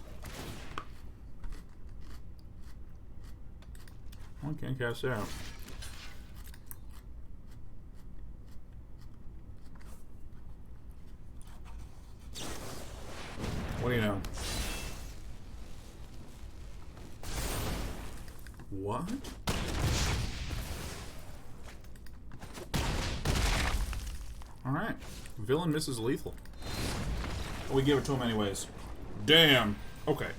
Speaker 1: I can't cast out. What do you know? What? Alright. Villain misses lethal. But we give it to him anyways. Damn. Okay.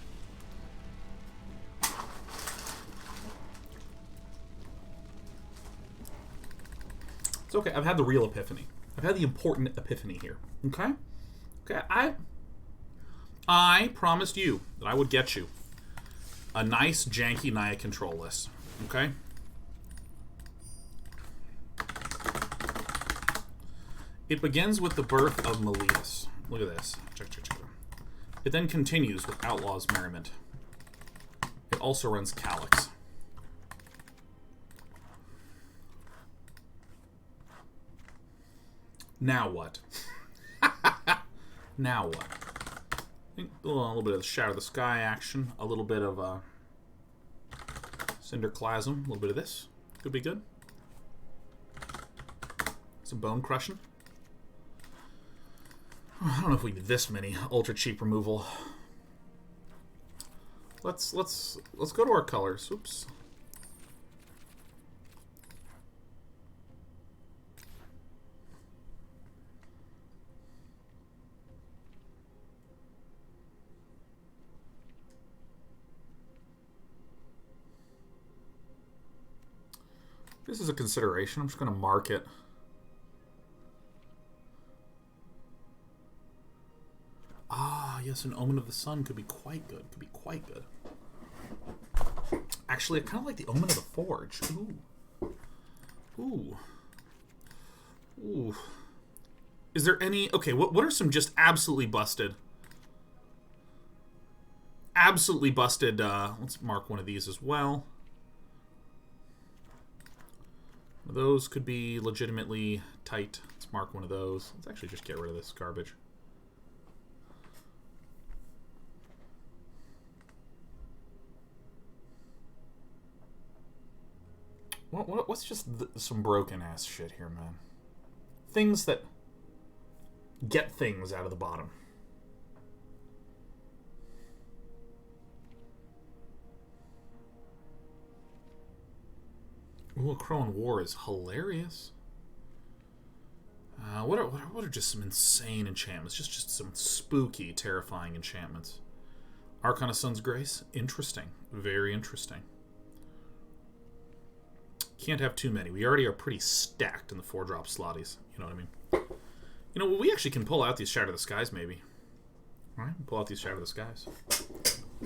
Speaker 1: It's okay. I've had the real epiphany. I've had the important epiphany here. Okay? Okay, I promised you that I would get you a nice, janky Naya control list. Okay? It begins with the Birth of Meletis. Look at this. Check, check, check. It then continues with Outlaws Merriment. It also runs Calix. Now what? Now what? I think a little bit of the Shadow of the Sky action. A little bit of Cinderclasm. A little bit of this. Could be good. Some bone crushing. I don't know if we need this many ultra cheap removal. Let's go to our colors. Oops. This is a consideration. I'm just going to mark it. Ah, yes, an Omen of the Sun could be quite good. Could be quite good. Actually, I kind of like the Omen of the Forge. Ooh. Ooh. Ooh. Is there any... Okay, what are some just absolutely busted... Absolutely busted... let's mark one of these as well. Those could be legitimately tight. Let's mark one of those. Let's actually just get rid of this garbage. What's just some broken ass shit here, man? Things that get things out of the bottom. Ooh, a Crone War is hilarious. What are just some insane enchantments? Just some spooky, terrifying enchantments. Archon of Sun's Grace, interesting, very interesting. Can't have too many. We already are pretty stacked in the 4-drop slotties. You know what I mean? You know, we actually can pull out these Shatter the Skies, maybe. All right, pull out these Shatter the Skies.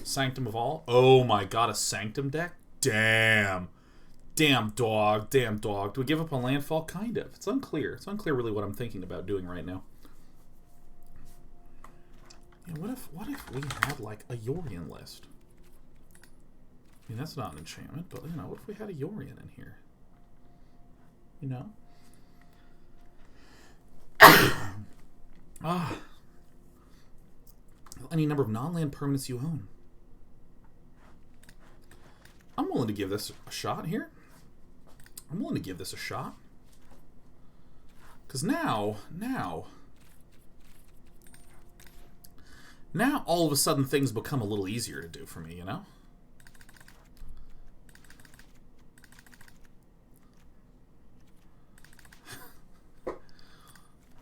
Speaker 1: Sanctum of All. Oh my god, a Sanctum deck? Damn. Damn dog. Damn dog. Do we give up on landfall? Kind of. It's unclear. It's unclear really what I'm thinking about doing right now. Yeah, what if we had like a Yorion list? I mean, that's not an enchantment, but you know, what if we had a Yorion in here? You know? Any number of non-land permanents you own. I'm willing to give this a shot here. I'm willing to give this a shot. Because now all of a sudden things become a little easier to do for me, you know?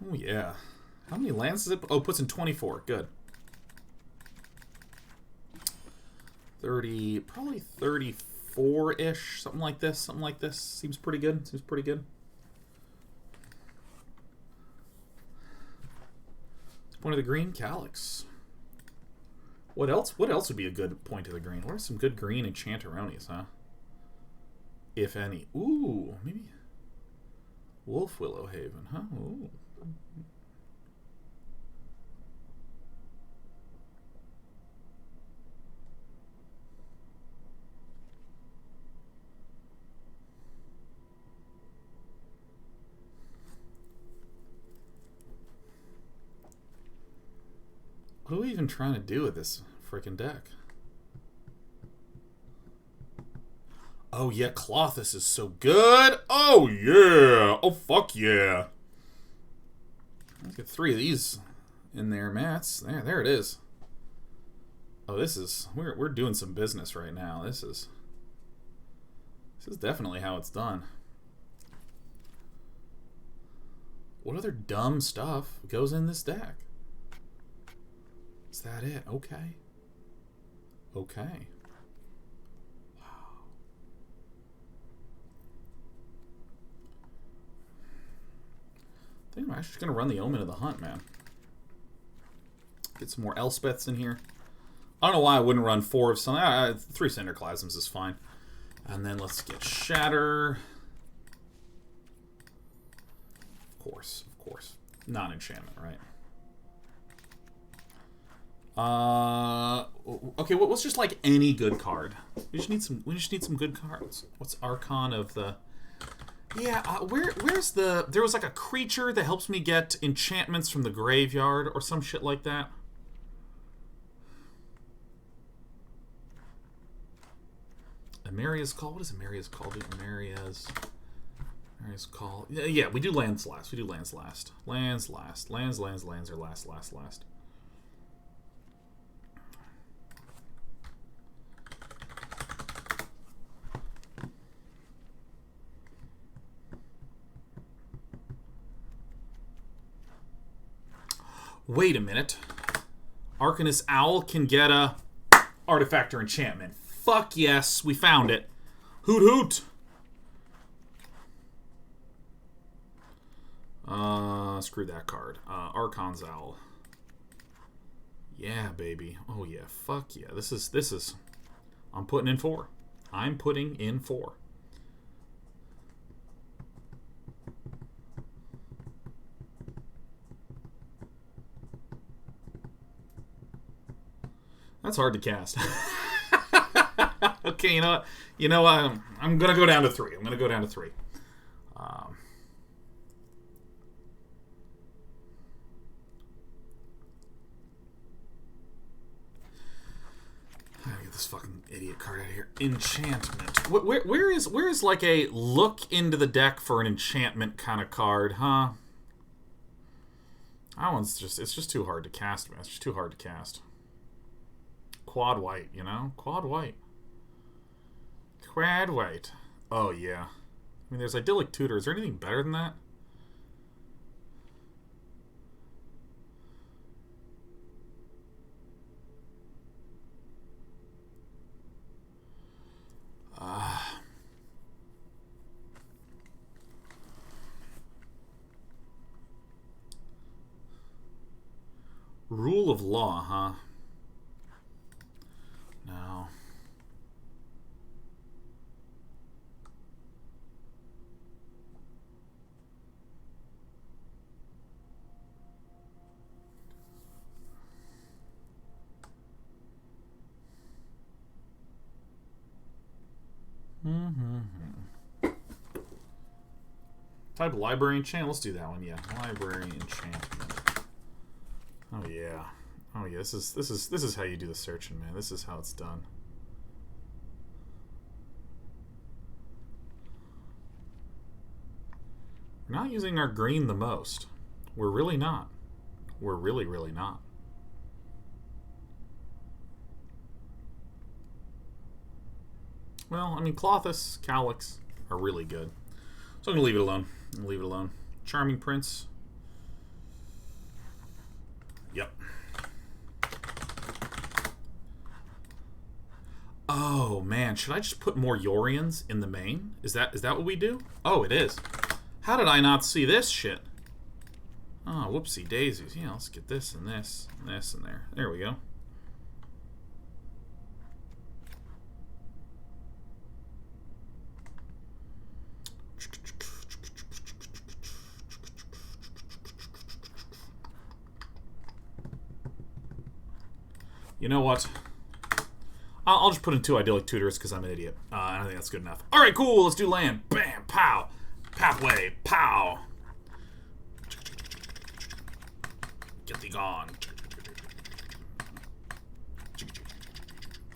Speaker 1: Oh, yeah. How many lands does it... Oh, it puts in 24. Good. 30... Probably 34-ish. Something like this. Something like this. Seems pretty good. Seems pretty good. Point of the green? Calix. What else? What else would be a good point of the green? What are some good green enchanteronis, huh? if any. Ooh, maybe Wolf Willow Haven, huh? Ooh. What are we even trying to do with this freaking deck? Oh yeah, Klothys is so good. Oh yeah. Oh fuck yeah. Let's get 3 of these in there, Mats. There it is. Oh, this is we're doing some business right now. This is definitely how it's done. What other dumb stuff goes in this deck? Is that it? Okay. Okay. Wow. I think I'm actually going to run the Omen of the Hunt, man. Get some more Elspeths in here. I don't know why I wouldn't run 4 of some. 3 Cinderclasms is fine. And then let's get Shatter. Of course. Non-enchantment, right? Okay, what's just like any good card? We just need some good cards. What's Archon of the... Yeah, where's the... There was like a creature that helps me get enchantments from the graveyard or some shit like that. Amaria's Call. What is Amaria's Call? Amaria's Call. Yeah, we do lands last. Lands last. Lands are last. Wait a minute. Arcanist Owl can get a artifact or enchantment. Fuck yes, we found it. Hoot hoot. Screw that card. Archon's Owl. Yeah, baby. Oh yeah, fuck yeah. This is I'm putting in 4. I'm putting in 4. That's hard to cast. Okay, you know what? I'm gonna go down to 3. I gotta get this fucking idiot card out of here. Enchantment. Where is like a look into the deck for an enchantment kind of card, huh? That one's it's just too hard to cast, man. It's just too hard to cast. Quad white, you know? Quad white. Oh, yeah. I mean, there's Idyllic Tutor. Is there anything better than that? Rule of Law, huh? No. Type Library Enchant. Let's do that one. Yeah, Library Enchantment. Oh yeah. Oh yeah. This is how you do the searching, man. This is how it's done. We're not using our green the most. We're really not. We're really not. Well, I mean, Klothys, Calix are really good. So I'm going to leave it alone. Charming Prince. Yep. Oh, man. Should I just put more Yorions in the main? Is that what we do? Oh, it is. How did I not see this shit? Oh, whoopsie daisies. Yeah, let's get this and this and this and there. There we go. You know what? I'll just put in 2 Idyllic Tutors because I'm an idiot. And I think that's good enough. Alright, cool. Let's do land. Bam. Pow. Pathway. Pow. Get thee gone.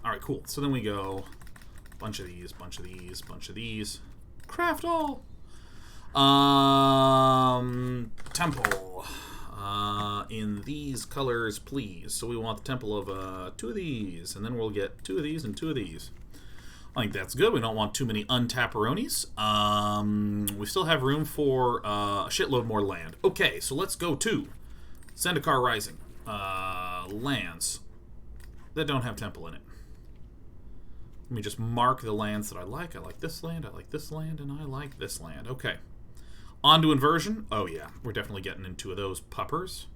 Speaker 1: Alright, cool. So then we go bunch of these, bunch of these, bunch of these. Craft all. Temple. In these colors, please. So we want the temple of 2 of these, and then we'll get 2 of these and 2 of these. I think that's good. We don't want too many untapperonis. We still have room for a shitload more land. Okay, so let's go to Zendikar Rising. Lands that don't have temple in it. Let me just mark the lands that I like. I like this land, I like this land, and I like this land. Okay. On to Inversion. Oh yeah, we're definitely getting into 2 of those puppers.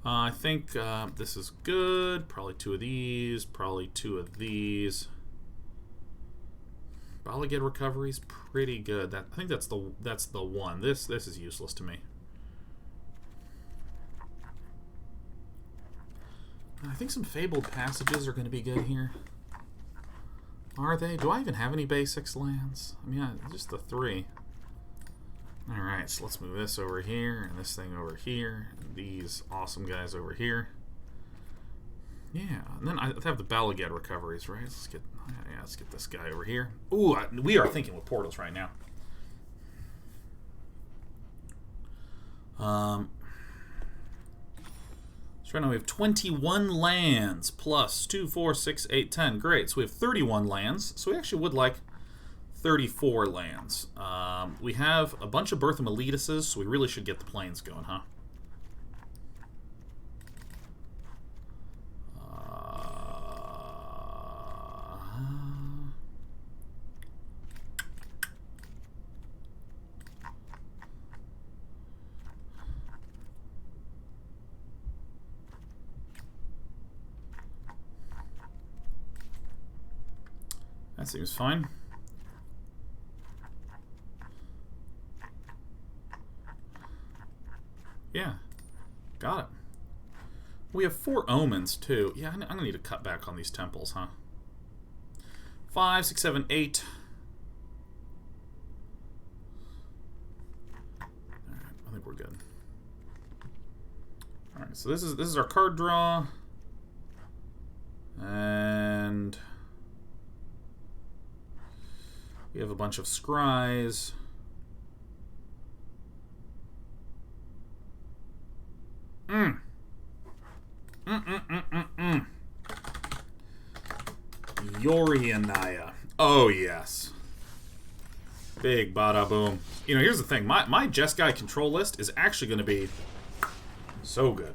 Speaker 1: I think this is good. Probably 2 of these. Probably 2 of these. Balagad Recovery's pretty good. I think that's the one. This is useless to me. I think some Fabled Passages are going to be good here. Are they? Do I even have any basics lands? I mean, just the 3. Alright, so let's move this over here, and this thing over here, and these awesome guys over here. Yeah, and then I have the Balagad Recoveries, right? Let's get this guy over here. Ooh, we are thinking with portals right now. So right now we have 21 lands, plus 2, 4, 6, 8, 10. Great, so we have 31 lands, so we actually would like 34 lands. We have a bunch of Birth of Meletises, so we really should get the plains going, huh? That seems fine. Yeah, got it. We have 4 omens, too. Yeah, I'm going to need to cut back on these temples, huh? 5, 6, 7, 8. Alright, I think we're good. Alright, so this is our card draw. And we have a bunch of scries. Yorion Naya. Oh, yes. Big bada boom. You know, here's the thing. My Jeskai control list is actually going to be so good.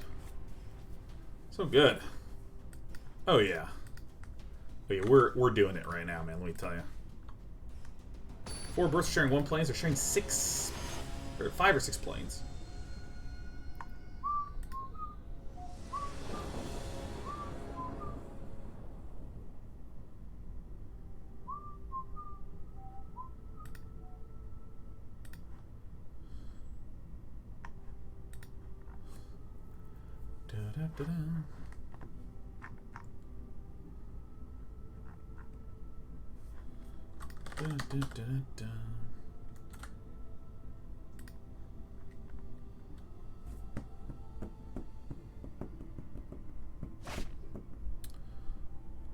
Speaker 1: So good. Oh, yeah. Oh, yeah, we're doing it right now, man. Let me tell you. 4 births are sharing 1 planes. They're sharing 6... or 5 or 6 planes. Da-da-da-da. Da-da-da-da.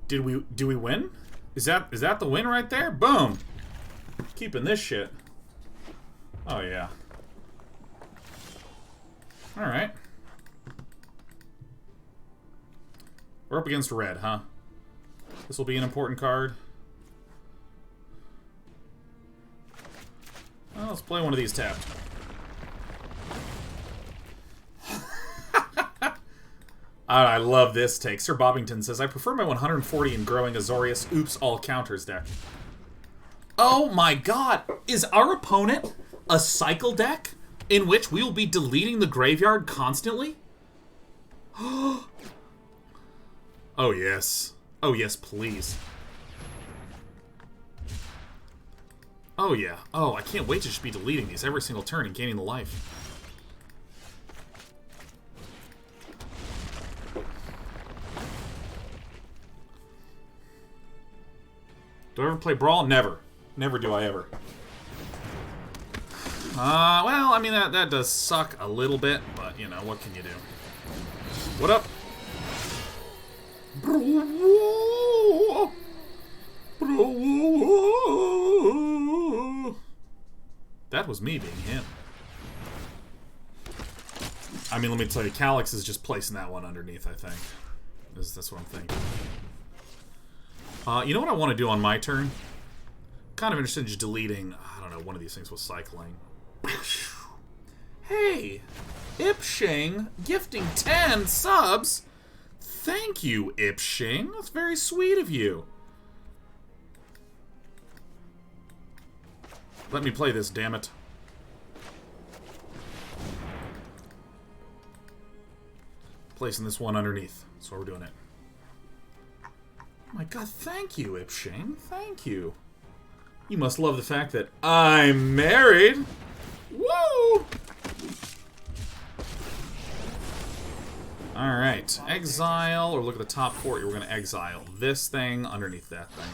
Speaker 1: Do we win? Is that the win right there? Boom. Keeping this shit. Oh yeah. All right. We're up against red, huh? This will be an important card. Well, let's play one of these tapped. I love this take. Sir Bobbington says, I prefer my 140 in growing Azorius Oops All Counters deck. Oh my god! Is our opponent a cycle deck in which we will be deleting the graveyard constantly? Oh yes. Oh yes, please. Oh yeah. Oh, I can't wait to just be deleting these every single turn and gaining the life. Do I ever play Brawl? Never. Never do I ever. Well, I mean, that does suck a little bit, but, you know, what can you do? What up? That was me being him. I mean, let me tell you, Calix is just placing that one underneath, I think. That's what I'm thinking. You know what I want to do on my turn? Kind of interested in just deleting, I don't know, one of these things with cycling. Hey! Ipshing gifting 10 subs! Thank you, Ipshing. That's very sweet of you. Let me play this, damn it. Placing this one underneath. That's why we're doing it. Oh my god, thank you, Ipshing. Thank you. You must love the fact that I'm married. Woo! Alright. Exile, or look at the top 4. We're going to exile this thing underneath that thing.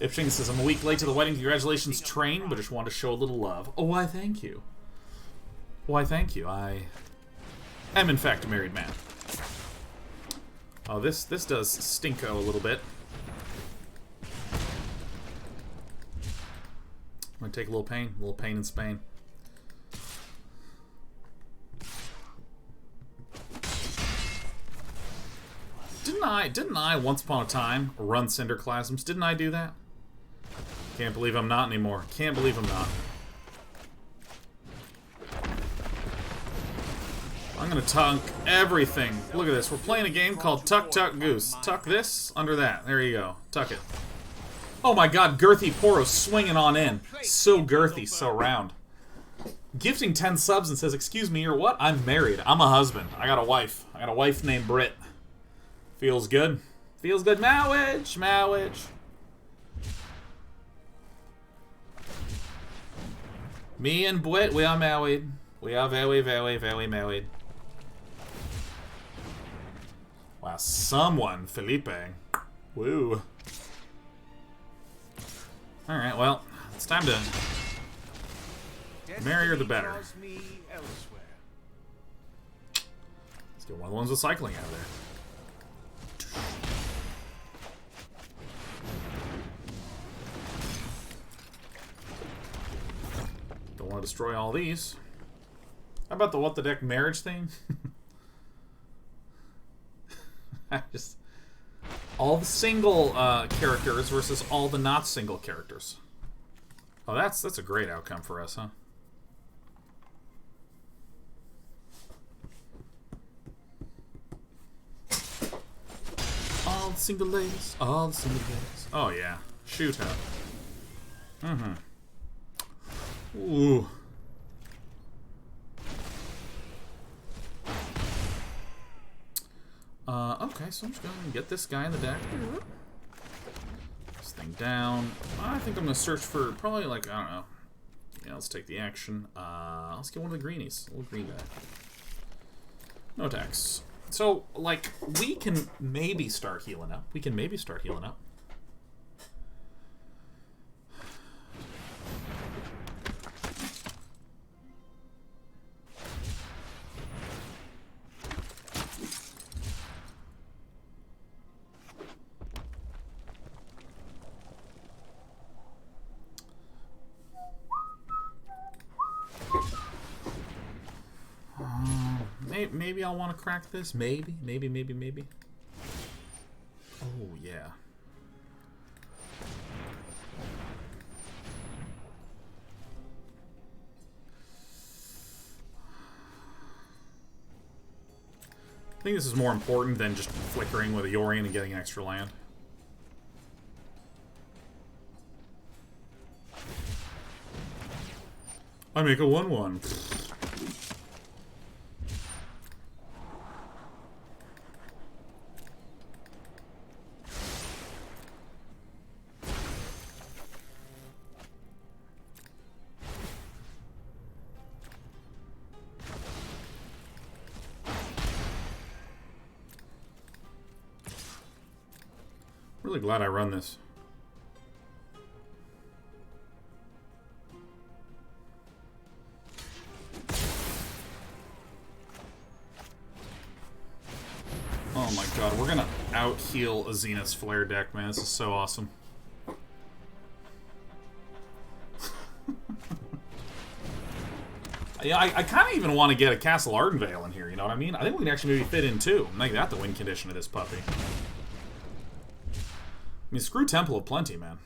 Speaker 1: Ipshing says, I'm a week late to the wedding. Congratulations, train, but just want to show a little love. Oh, why thank you. Why thank you. I am, in fact, a married man. Oh, this does stinko a little bit. I'm gonna take a little pain in Spain. Didn't I once upon a time run Cinderclasms? Didn't I do that? Can't believe I'm not anymore. Can't believe I'm not. I'm gonna tuck everything. Look at this. We're playing a game called Tuck Tuck Goose. Tuck this under that. There you go. Tuck it. Oh my god, Girthy Poro swinging on in. So girthy, so round. Gifting 10 subs and says, excuse me, you're what? I'm married. I'm a husband. I got a wife. I got a wife named Britt. Feels good. Feels good. Marriage. Marriage. Me and Britt, we are married. We are very, very, very married. Wow, someone, Felipe. Woo. Alright, well, it's time to marry her the better. Let's get one of the ones with cycling out of there. Don't want to destroy all these. How about the what the deck marriage thing? Just all the single characters versus all the not single characters. Oh, that's a great outcome for us, huh? All the single ladies, all the single ladies. Oh yeah, shoot huh? Mm-hmm. Ooh. Okay, so I'm just going to get this guy in the deck. This thing down. I think I'm going to search for probably, like, I don't know. Yeah, let's take the action. Let's get one of the greenies. A little green guy. No attacks. So, like, we can maybe start healing up. We can maybe start healing up. Maybe I'll want to crack this. Maybe. Oh, yeah. I think this is more important than just flickering with a Yorion and getting an extra land. I make a 1/1. Really glad I run this. heal a Zenith's Flare deck, man. This is so awesome. Yeah, I kind of even want to get a Castle Ardenvale in here, you know what I mean? I think we can actually maybe fit in two. Make that the win condition of this puppy. I mean, screw Temple of Plenty, man.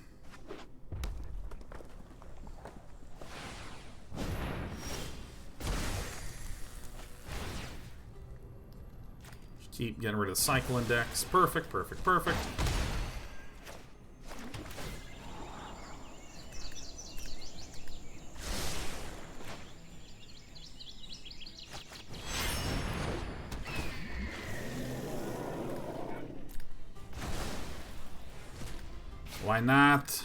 Speaker 1: Just keep getting rid of the Cycle Index. Perfect, perfect, perfect. Why not?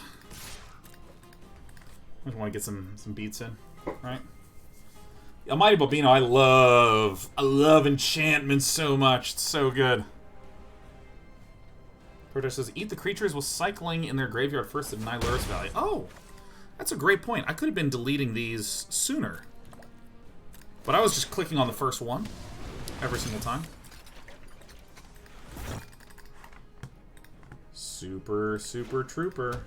Speaker 1: I just want to get some beats in, right? Almighty Bobino, I love enchantment so much. It's so good. Protest says, eat the creatures while cycling in their graveyard first to deny Lurrus Valley. Oh, that's a great point. I could have been deleting these sooner. But I was just clicking on the first one every single time. Super, super trooper.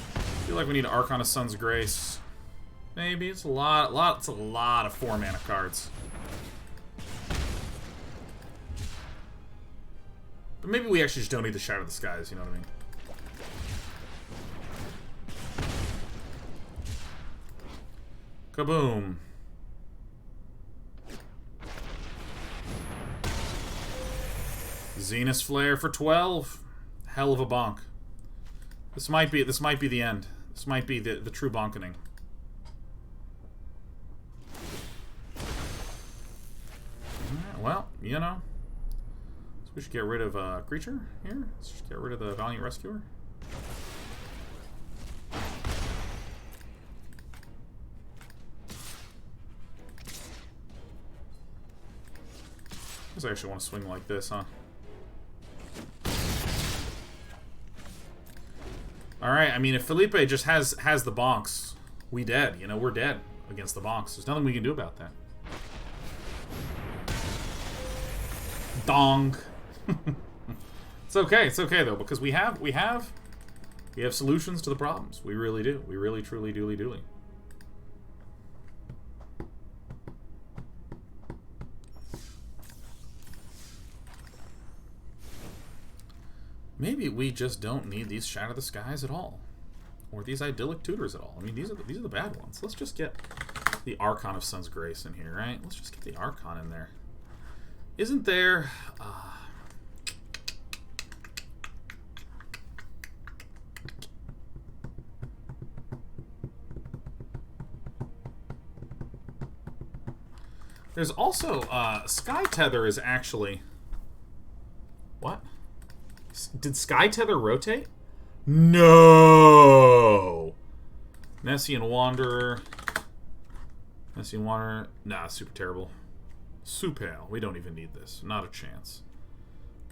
Speaker 1: I feel like we need Archon of Sun's Grace. Maybe it's a lot of 4-mana cards. But maybe we actually just don't need the Shadow of the Skies, you know what I mean? Kaboom. Zenith's Flare for 12. Hell of a bonk. This might be the end. This might be the true bonkening. Alright, well, you know. So we should get rid of a creature here. Let's just get rid of the Valiant Rescuer. I actually want to swing like this, huh? Alright, I mean, if Felipe just has the bonks, we dead. You know, we're dead against the bonks. There's nothing we can do about that. Dong. It's okay, though, because we have solutions to the problems. We really do. We really, truly, dooley. Maybe we just don't need these Shadow of the Skies at all. Or these Idyllic Tutors at all. I mean, these are the bad ones. Let's just get the Archon of Sun's Grace in here, right? Let's just get the Archon in there. Isn't there... There's also... Sky Tether is actually... What? Did Sky Tether rotate? No! Messian Wanderer. Nah, super terrible. Super. We don't even need this. Not a chance.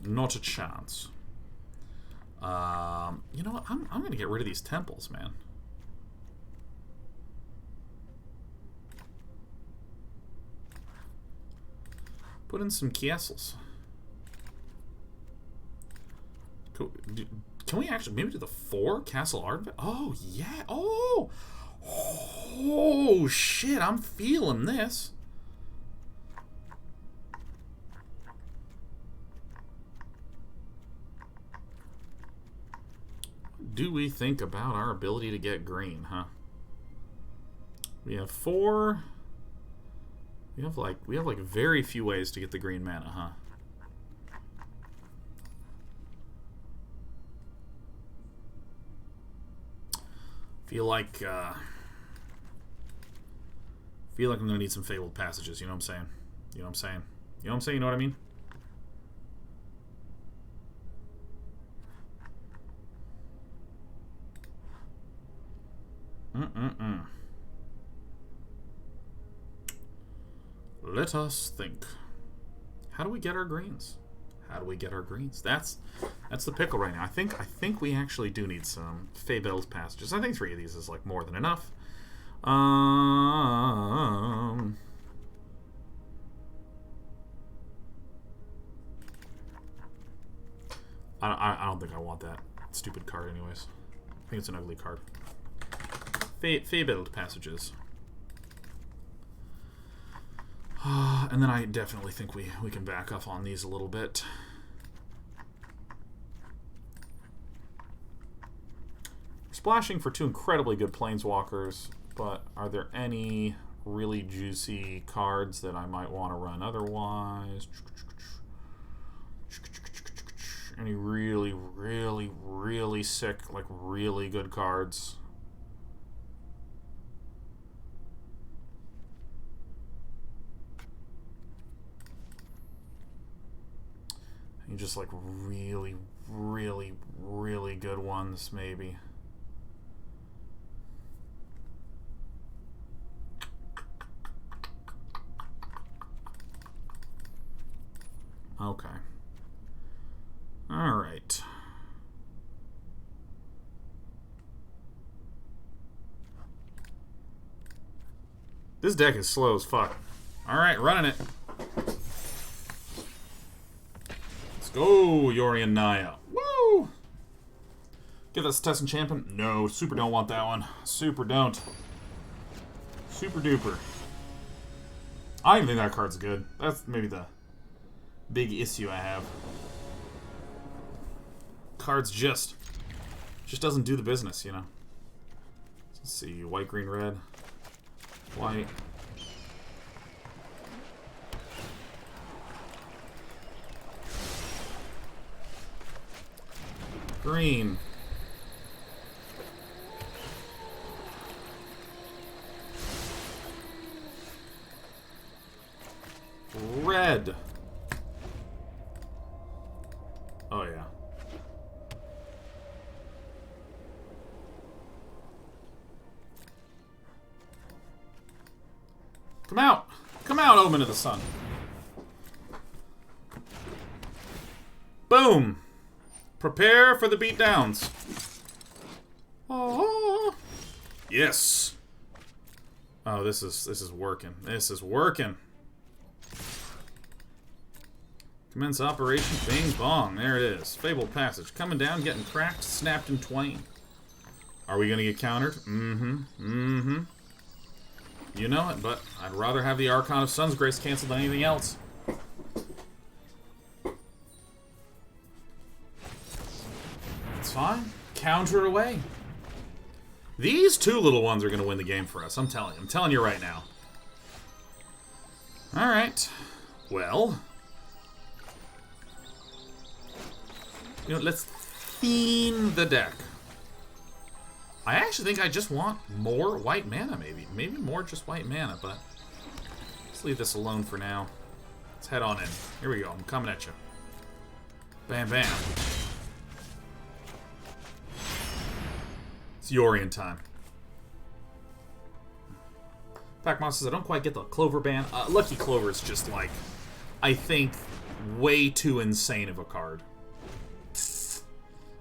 Speaker 1: Not a chance. You know what? I'm going to get rid of these temples, man. Put in some castles. Can we actually maybe do the 4 Castle Ardenvale? Oh yeah! Oh shit! I'm feeling this. What do we think about our ability to get green, huh? We have 4. We have like very few ways to get the green mana, huh? Feel like I'm gonna need some fabled passages, you know what I'm saying? You know what I'm saying? You know what I'm saying? You know what I mean? Let us think. How do we get our greens? How do we get our greens? That's the pickle right now. I think we actually do need some fabled passages. I think 3 of these is like more than enough. I don't think I want that stupid card anyways. I think it's an ugly card. Fabled Passages. And then I definitely think we can back off on these a little bit. Splashing for 2 incredibly good Planeswalkers, but are there any really juicy cards that I might want to run otherwise? Any really, really, really sick, like really good cards? And just like really, really, really good ones, maybe. Okay. All right. This deck is slow as fuck. All right, running it. Let's go, Yorion Naya. Woo! Give us Test Enchantment. No, super don't want that one. Super don't. Super duper. I don't even think that card's good. That's maybe the big issue I have. Cards just doesn't do the business, you know. Let's see, white, green, red, white. Green. Red. Oh, yeah. Come out! Come out, Omen of the Sun! Boom! Prepare for the beatdowns. Oh, yes! Oh, this is working. This is working. Commence operation, bing bong. There it is. Fabled Passage. Coming down, getting cracked, snapped in twain. Are we gonna get countered? Mm-hmm. Mm-hmm. You know it, but I'd rather have the Archon of Sun's Grace canceled than anything else. It's fine. Counter away. These 2 little ones are gonna win the game for us. I'm telling you right now. Alright. Well. You know, let's theme the deck. I actually think I just want more white mana, maybe. Maybe more just white mana, but let's leave this alone for now. Let's head on in. Here we go. I'm coming at you. Bam, bam. It's Yorion time. Pac-Man says, I don't quite get the Clover ban. Lucky Clover is just like, I think, way too insane of a card.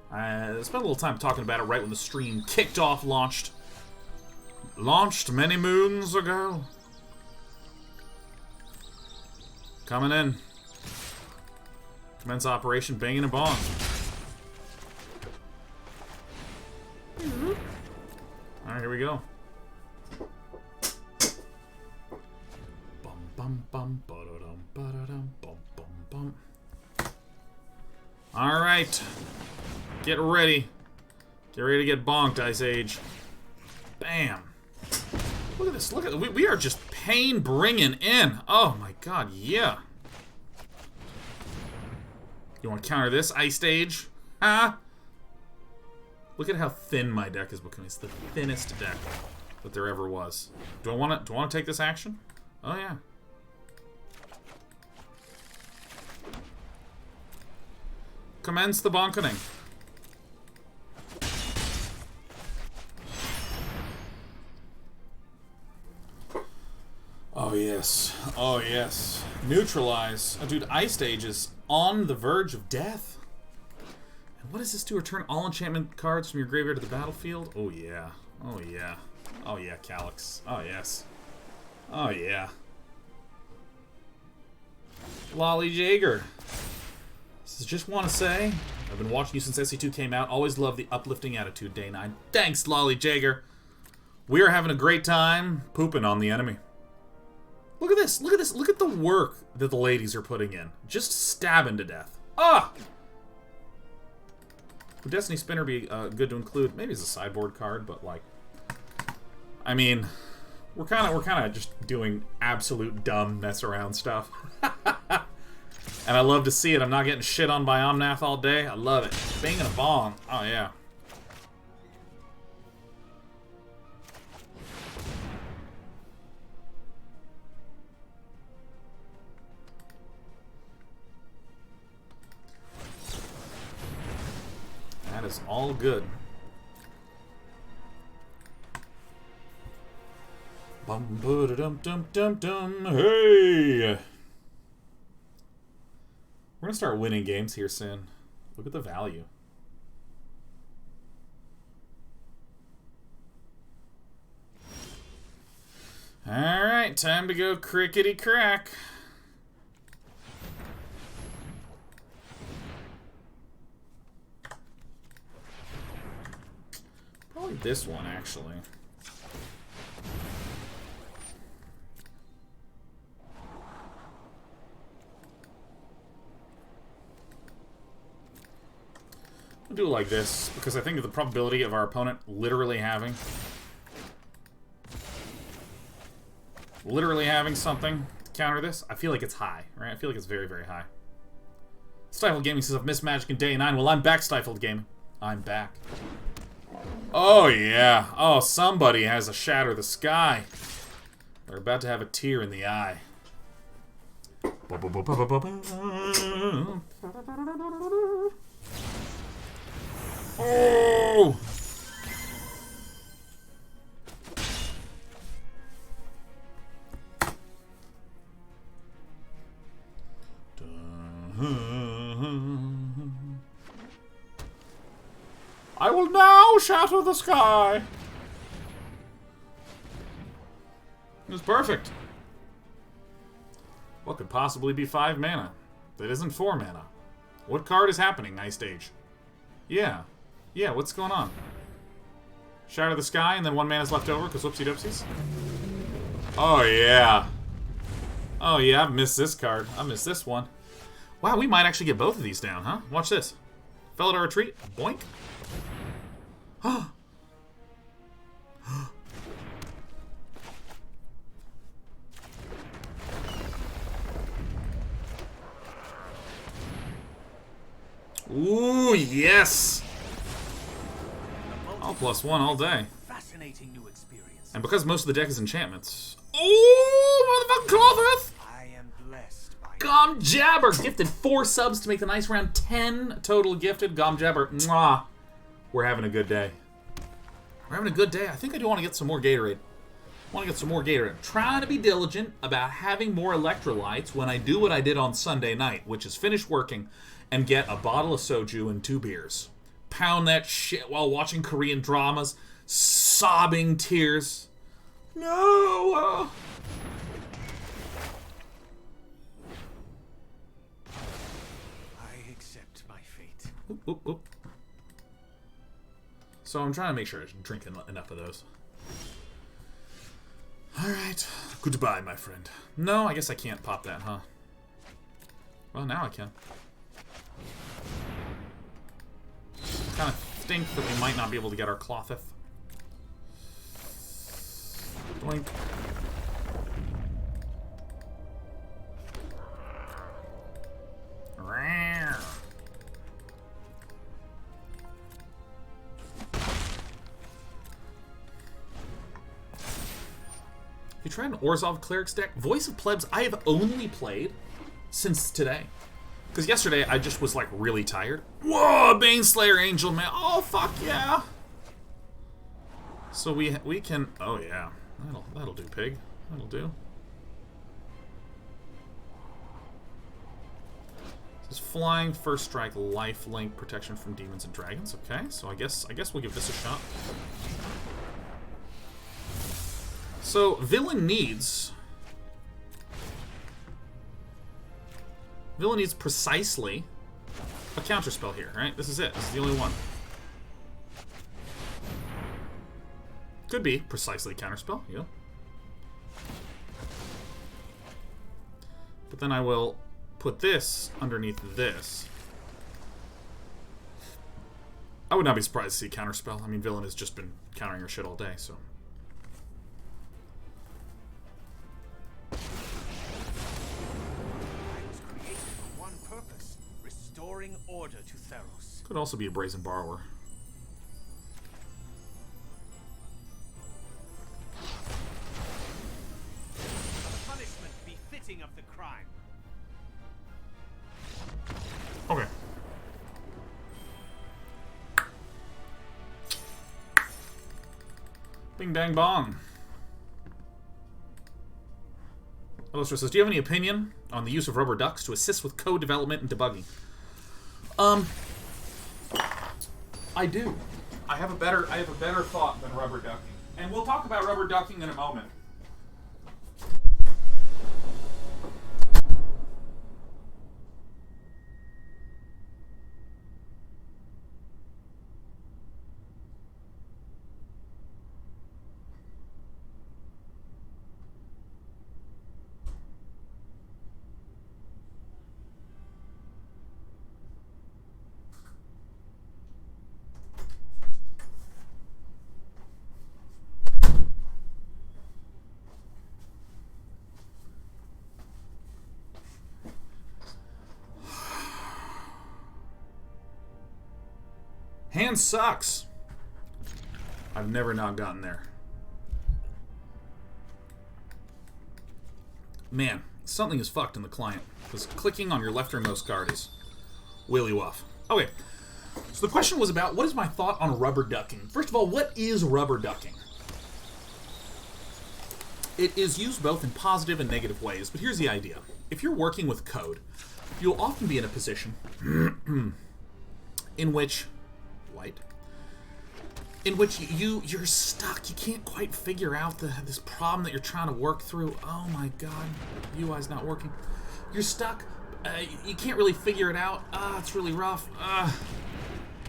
Speaker 1: I spent a little time talking about it right when the stream kicked off, launched many moons ago. Coming in. Commence operation, banging and bong. Alright, here we go. Bum bum bum ba-da-dum ba-da-dum bum bum bum. Alright. Get ready. Get ready to get bonked, Ice Age. Bam. Look at this. Look at we are just pain bringing in. Oh my god, yeah. You want to counter this, Ice Age? Huh? Look at how thin my deck is becoming. It's the thinnest deck that there ever was. Do I want to take this action? Oh yeah. Commence the bonkening. Oh yes. Oh yes. Neutralize. Oh dude, Ice Age is on the verge of death. And what does this do? Return all enchantment cards from your graveyard to the battlefield? Oh yeah. Oh yeah. Oh yeah, Calix. Oh yes. Oh yeah. Lolly Jaeger. Just want to say, I've been watching you since SC2 came out. Always love the uplifting attitude, Day 9. Thanks, Lolly Jagger. We are having a great time pooping on the enemy. Look at this. Look at this. Look at the work that the ladies are putting in. Just stabbing to death. Ah! Would Destiny Spinner be good to include? Maybe as a sideboard card, but like, I mean, we're kind of just doing absolute dumb mess around stuff. And I love to see it. I'm not getting shit on by Omnath all day. I love it. Bing and a bong. Oh yeah. That is all good. Bum ba dum dum dum dum. Hey! We're gonna start winning games here soon. Look at the value. Alright, time to go crickety crack. Probably this one, actually. I'll do it like this, because I think the probability of our opponent literally having something to counter this, I feel like it's high, right? I feel like it's very, very high. Stifled Gaming says, I've missed Magic in Day 9. Well, I'm back, Stifled Gaming. I'm back. Oh, yeah. Oh, somebody has a Shatter the Sky. They're about to have a tear in the eye. Oh! I will now shatter the sky. It's perfect. What could possibly be 5 mana that isn't 4 mana? What card is happening, Nice Stage? Yeah. Yeah, what's going on? Shatter the Sky and then 1 mana's left over because whoopsie doopsies? Oh, yeah. Oh, yeah, I've missed this card. I missed this one. Wow, we might actually get both of these down, huh? Watch this. Felidar Retreat. Boink. Ooh, yes! All +1 all day.
Speaker 2: Fascinating new experience.
Speaker 1: And because most of the deck is enchantments. Oh, motherfucking Klothys!
Speaker 2: I am blessed by
Speaker 1: Gomjabber gifted 4 subs to make the nice round 10 total gifted. Gomjabber, mwah. We're having a good day. We're having a good day. I think I do want to get some more Gatorade. I'm trying to be diligent about having more electrolytes when I do what I did on Sunday night, which is finish working and get a bottle of soju and 2 beers. Pound that shit while watching Korean dramas, sobbing tears. No!
Speaker 2: I accept my fate.
Speaker 1: Oop, oop, oop. So I'm trying to make sure I drink enough of those. Alright. Goodbye, my friend. No, I guess I can't pop that, huh? Well, now I can. Kind of stink that we might not be able to get our Klothys. Blink. You tried an Orzhov Cleric's deck? Voice of Plebs, I have only played since today. Because yesterday I just was like really tired. Whoa, Baneslayer Angel Man. Oh fuck yeah. So we can, oh yeah. That'll do, pig. That'll do. This is flying, first strike, life link, protection from demons and dragons. Okay, so I guess we'll give this a shot. So villain needs precisely a counterspell here, right? This is it. This is the only one. Could be precisely a counterspell, yeah. But then I will put this underneath this. I would not be surprised to see counterspell. I mean, Villain has just been countering her shit all day, so.
Speaker 2: I was created for one purpose: restoring order to Theros.
Speaker 1: Could also be a Brazen Borrower.
Speaker 2: A punishment befitting of the crime.
Speaker 1: Okay. Bing bang bong. Illustrator says, do you have any opinion on the use of rubber ducks to assist with code development and debugging? I do. I have a better thought than rubber ducking. And we'll talk about rubber ducking in a moment. Hand sucks. I've never not gotten there. Man, something is fucked in the client. Because clicking on your left remote card is willy wuff. Okay, so the question was about what is my thought on rubber ducking? First of all, what is rubber ducking? It is used both in positive and negative ways, but here's the idea. If you're working with code, you'll often be in a position in which you're stuck. You can't quite figure out this problem that you're trying to work through. Oh my god, UI's not working. You're stuck. You can't really figure it out. It's really rough.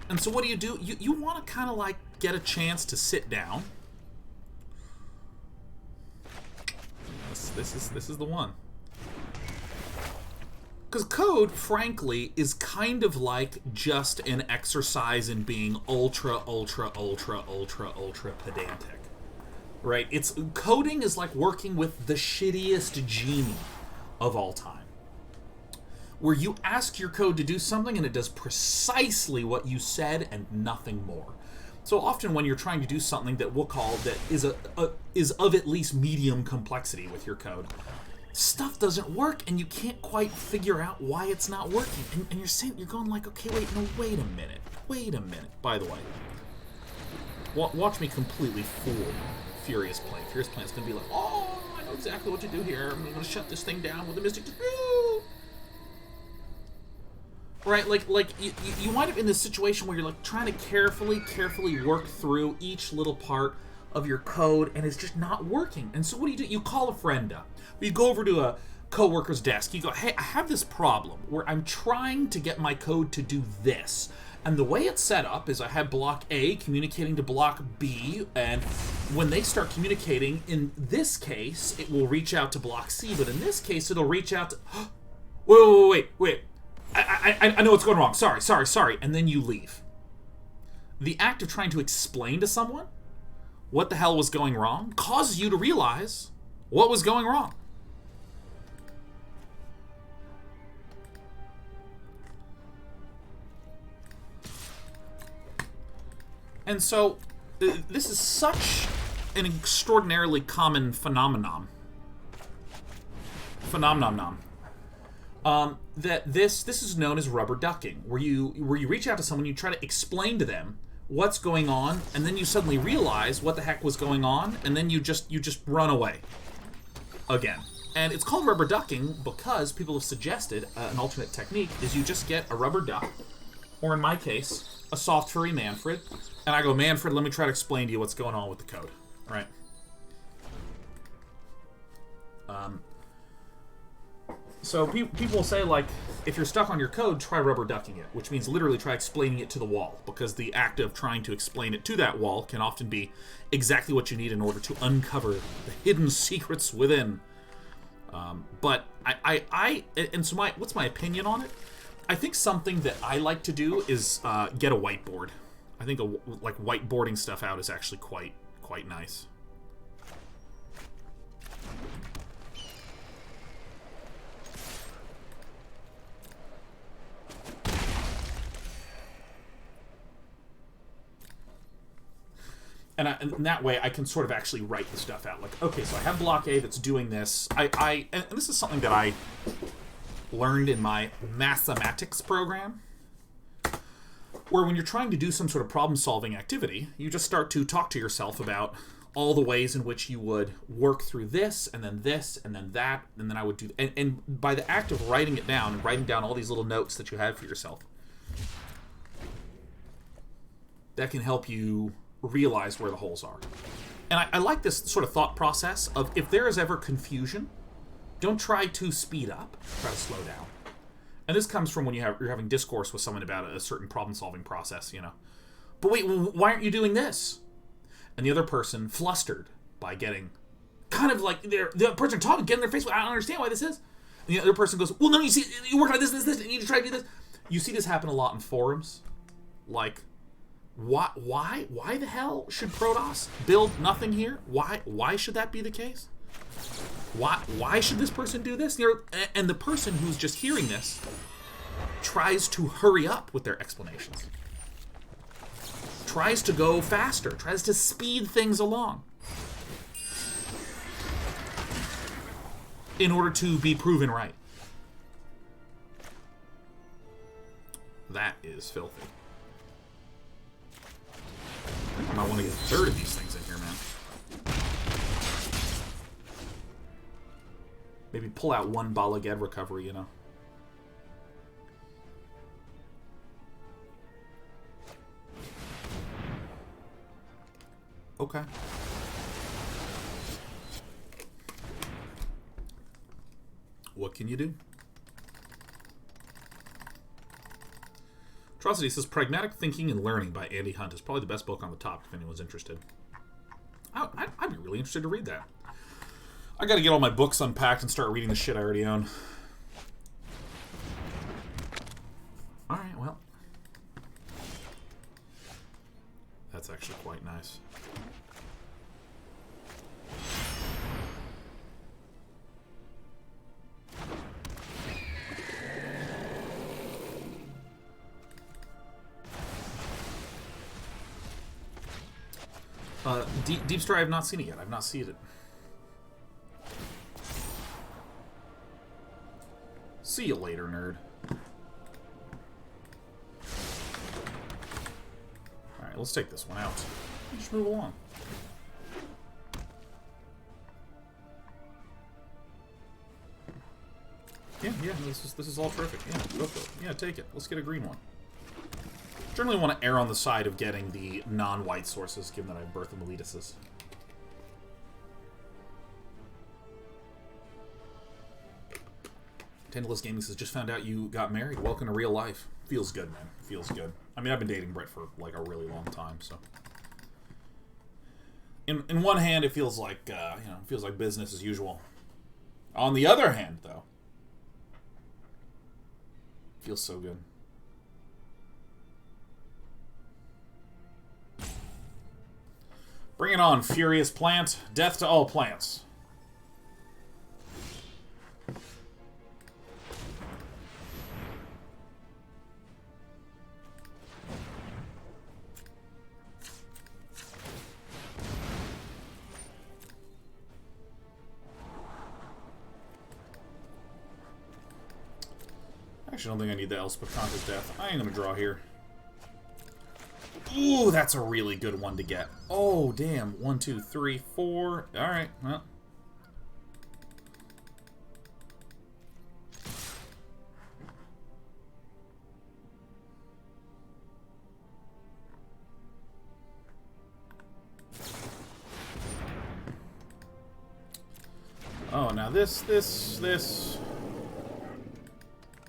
Speaker 1: And so what do? You want to kind of like get a chance to sit down. This is the one. Because code, frankly, is kind of like just an exercise in being ultra pedantic. Right? Coding is like working with the shittiest genie of all time. Where you ask your code to do something and it does precisely what you said and nothing more. So often when you're trying to do something that we'll call that is of at least medium complexity with your code, stuff doesn't work, and you can't quite figure out why it's not working. And you're going like, okay, wait a minute. By the way, watch me completely fool Furious Play. Furious Play is going to be like, oh, I know exactly what to do here. I'm going to shut this thing down with the Mystic. Right, like you wind up in this situation where you're like trying to carefully work through each little part of your code, and it's just not working. And so what do? You call a friend up. You go over to a coworker's desk. You go, hey, I have this problem where I'm trying to get my code to do this. And the way it's set up is I have block A communicating to block B, and when they start communicating, in this case, it will reach out to block C, but in this case, it'll reach out to... Wait. I know what's going wrong. Sorry. And then you leave. The act of trying to explain to someone what the hell was going wrong causes you to realize what was going wrong. And so, this is such an extraordinarily common phenomenon. That this is known as rubber ducking, where you reach out to someone, you try to explain to them what's going on, and then you suddenly realize what the heck was going on, and then you just run away again. And it's called rubber ducking because people have suggested an alternate technique is you just get a rubber duck, or in my case, a soft furry Manfred, and I go, Manfred, let me try to explain to you what's going on with the code, right? So people say, like, if you're stuck on your code, try rubber ducking it, which means literally try explaining it to the wall, because the act of trying to explain it to that wall can often be exactly what you need in order to uncover the hidden secrets within. But so what's my opinion on it? I think something that I like to do is get a whiteboard. I think like whiteboarding stuff out is actually quite nice. And in that way, I can sort of actually write the stuff out. Like, okay, so I have block A that's doing this. And this is something that I learned in my mathematics program, where when you're trying to do some sort of problem-solving activity, you just start to talk to yourself about all the ways in which you would work through this, and then that, and then I would do... And by the act of writing it down, and writing down all these little notes that you have for yourself, that can help you realize where the holes are. And I like this sort of thought process of, if there is ever confusion, don't try to speed up, try to slow down. And this comes from when you're having discourse with someone about a certain problem-solving process, you know. But wait, why aren't you doing this? And the other person, flustered by getting kind of like the person talking, getting their face, I don't understand why this is. And the other person goes, well, no, you see, you work on this, and you need to try to do this. You see this happen a lot in forums. Like, why the hell should Protoss build nothing here? Why should that be the case? Why should this person do this? And the person who's just hearing this tries to hurry up with their explanations. Tries to go faster, tries to speed things along in order to be proven right. That is filthy. I might want to get a third of these things in here, man. Maybe pull out one Bala Ged recovery, you know. Okay. What can you do? Atrocity says, Pragmatic Thinking and Learning by Andy Hunt is probably the best book on the topic if anyone's interested. I'd be really interested to read that. I gotta get all my books unpacked and start reading the shit I already own. Alright, well. That's actually quite nice. Deep Star, I have not seen it yet. I've not seen it. See you later, nerd. Alright, let's take this one out. Just move along. Yeah, this is all terrific. Yeah, go for it. Yeah, take it. Let's get a green one. Generally want to err on the side of getting the non-white sources, given that I have Birth of Meletis. Tendless Gaming says, just found out you got married. Welcome to real life. Feels good, man. Feels good. I mean, I've been dating Brett for, like, a really long time, so... In one hand, it feels like, you know, it feels like business as usual. On the other hand, though... feels so good. Bring it on, Furious Plant. Death to all plants. Actually, I don't think I need the Elspeth Conquer's Death. I ain't gonna draw here. Ooh, that's a really good one to get. Oh, damn. 1, 2, 3, 4. Alright, well. Oh, now this.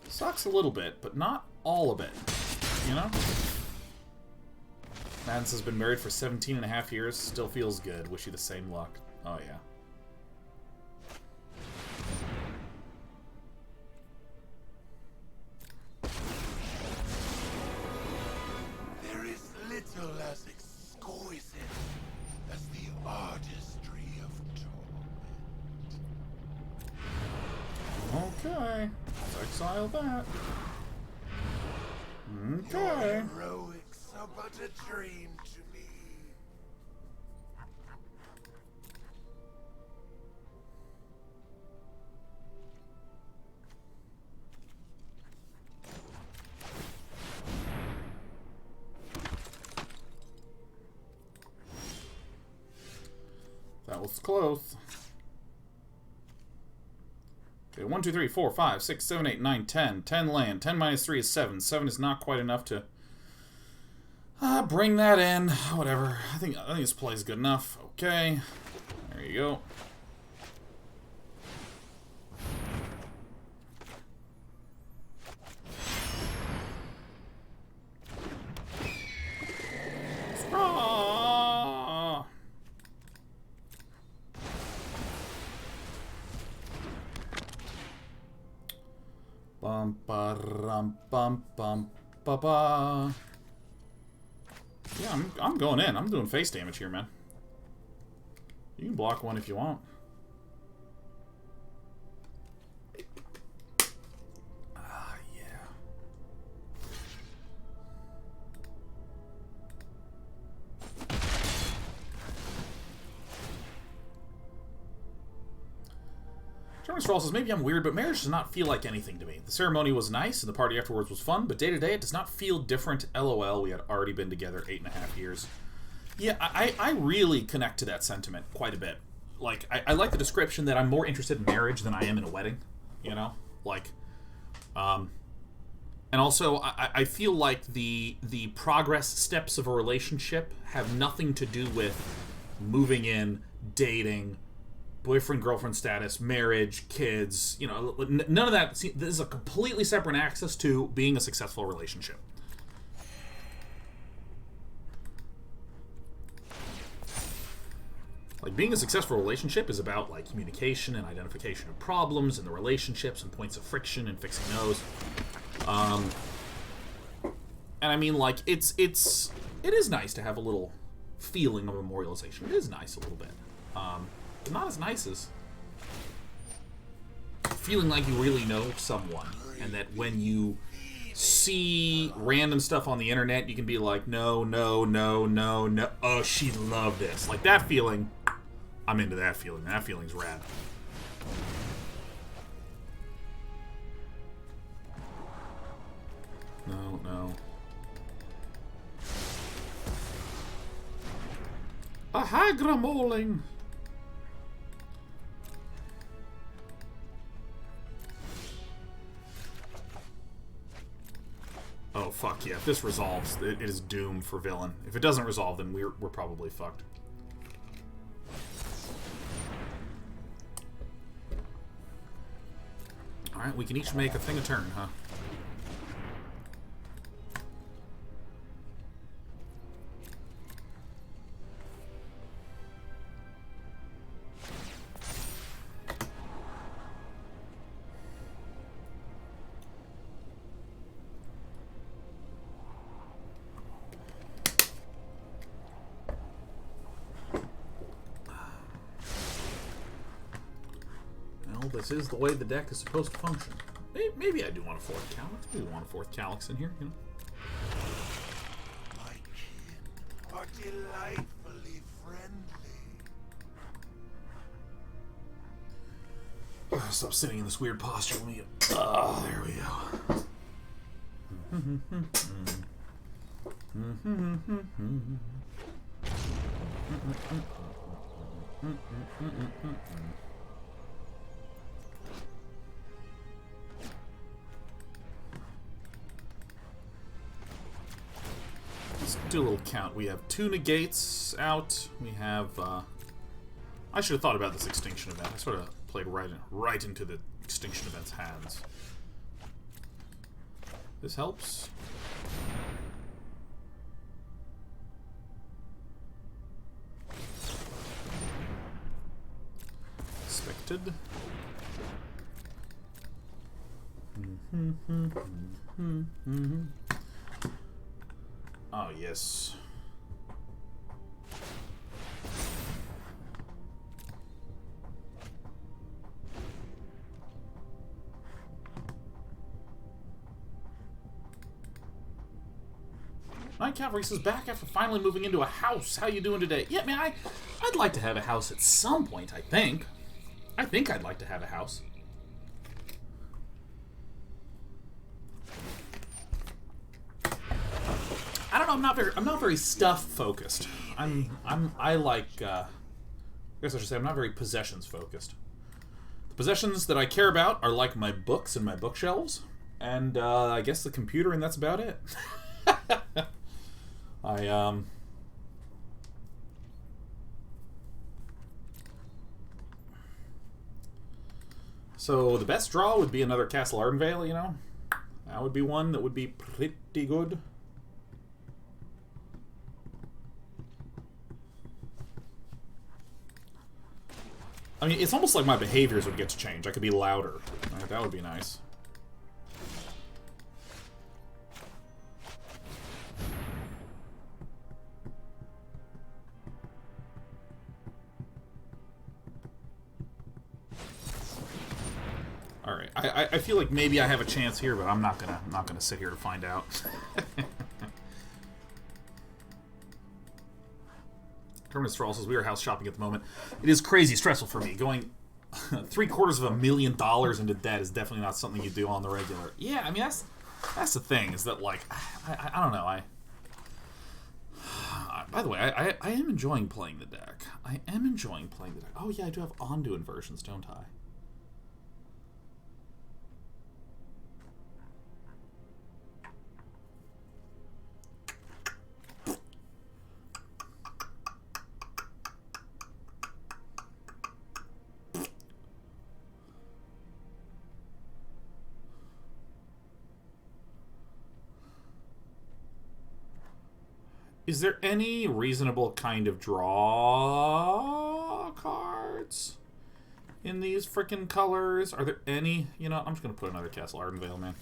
Speaker 1: Sucks a little bit, but not all of it. You know? Madness has been married for 17 and a half years. Still feels good. Wish you the same luck. Oh, yeah.
Speaker 3: There is little as exquisite as the artistry of torment.
Speaker 1: Okay. Let's exile that. Okay.
Speaker 3: Your heroics are but a dream to me.
Speaker 1: That was close. Okay, 1, 2, 3, 4, 5, 6, 7, 8, 9, 10. 10 land. 10 minus 3 is 7. 7 is not quite enough to bring that in. Whatever. I think this play is good enough. Okay. There you go. Ah! Bum ba rum bum bum ba ba. Yeah, I'm going in. I'm doing face damage here, man. You can block one if you want. Ah, yeah. German Strawl says, maybe I'm weird, but marriage does not feel like anything to me. The ceremony was nice, and the party afterwards was fun, but day to day it does not feel different. LOL, we had already been together 8.5 years. Yeah, I really connect to that sentiment quite a bit. Like, I like the description that I'm more interested in marriage than I am in a wedding, you know? Like, and also, I feel like the progress steps of a relationship have nothing to do with moving in, dating, boyfriend-girlfriend status, marriage, kids, you know, none of that. This is a completely separate access to being a successful relationship. Like, being a successful relationship is about, like, communication and identification of problems and the relationships and points of friction and fixing those. And I mean, like, it is nice to have a little feeling of memorialization. It is nice a little bit. But not as nice as feeling like you really know someone, and that when you see random stuff on the internet, you can be like, no, no, no, no, no. Oh, she loved this. Like, that feeling, I'm into that feeling. That feeling's rad. No, no. A hagramoling. Oh, fuck yeah. If this resolves, it is doomed for villain. If it doesn't resolve, then we're probably fucked. Alright, we can each make a thing a turn, huh? This is the way the deck is supposed to function. Maybe I do want a fourth Calix. Maybe we want a fourth Calix in here, you know?
Speaker 3: My kin are delightfully friendly.
Speaker 1: Oh, stop sitting in this weird posture. Let me get... Oh, there we go. Let's do a little count. We have 2 negates out. We have, I should have thought about this extinction event. I sort of played right into the extinction event's hands. This helps. Expected. Oh, yes. Night Cavalry is back after finally moving into a house. How you doing today? Yeah, man, I'd like to have a house at some point, I think. I think I'd like to have a house. I don't know, I'm not very stuff focused. I like I guess I should say I'm not very possessions focused. The possessions that I care about are like my books and my bookshelves, and I guess the computer, and that's about it. So the best draw would be another Castle Ardenvale, you know? That would be one that would be pretty good. I mean, it's almost like my behaviors would get to change. I could be louder. Right, that would be nice. All right, I feel like maybe I have a chance here, but I'm not gonna sit here to find out. Terminus Stroll says we are house shopping at the moment. It is crazy stressful for me. Going $750,000 into debt is definitely not something you do on the regular. Yeah, I mean that's the thing, is that like I don't know. By the way, I am enjoying playing the deck. I am enjoying playing the deck. Oh yeah, I do have Ondu inversions, don't I? Is there any reasonable kind of draw cards in these frickin' colors? Are there any? You know, I'm just going to put another Castle Ardenvale, man.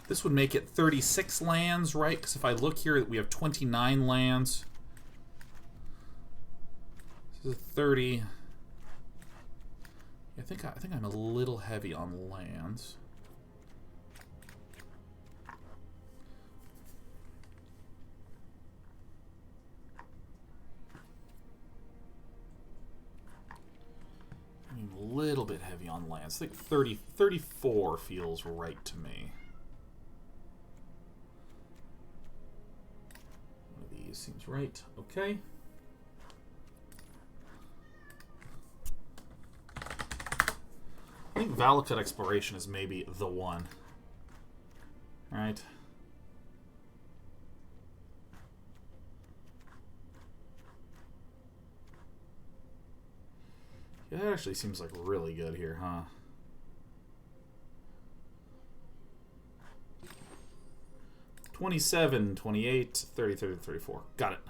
Speaker 1: This would make it 36 lands, right? Because if I look here, we have 29 lands. This is 30. I think I'm a little heavy on lands. A little bit heavy on lands. I think 34 feels right to me. One of these seems right. Okay. I think Valakut Exploration is maybe the one. Right? That actually seems like really good here, huh? $27, $28, $30, $30, $34. Got it.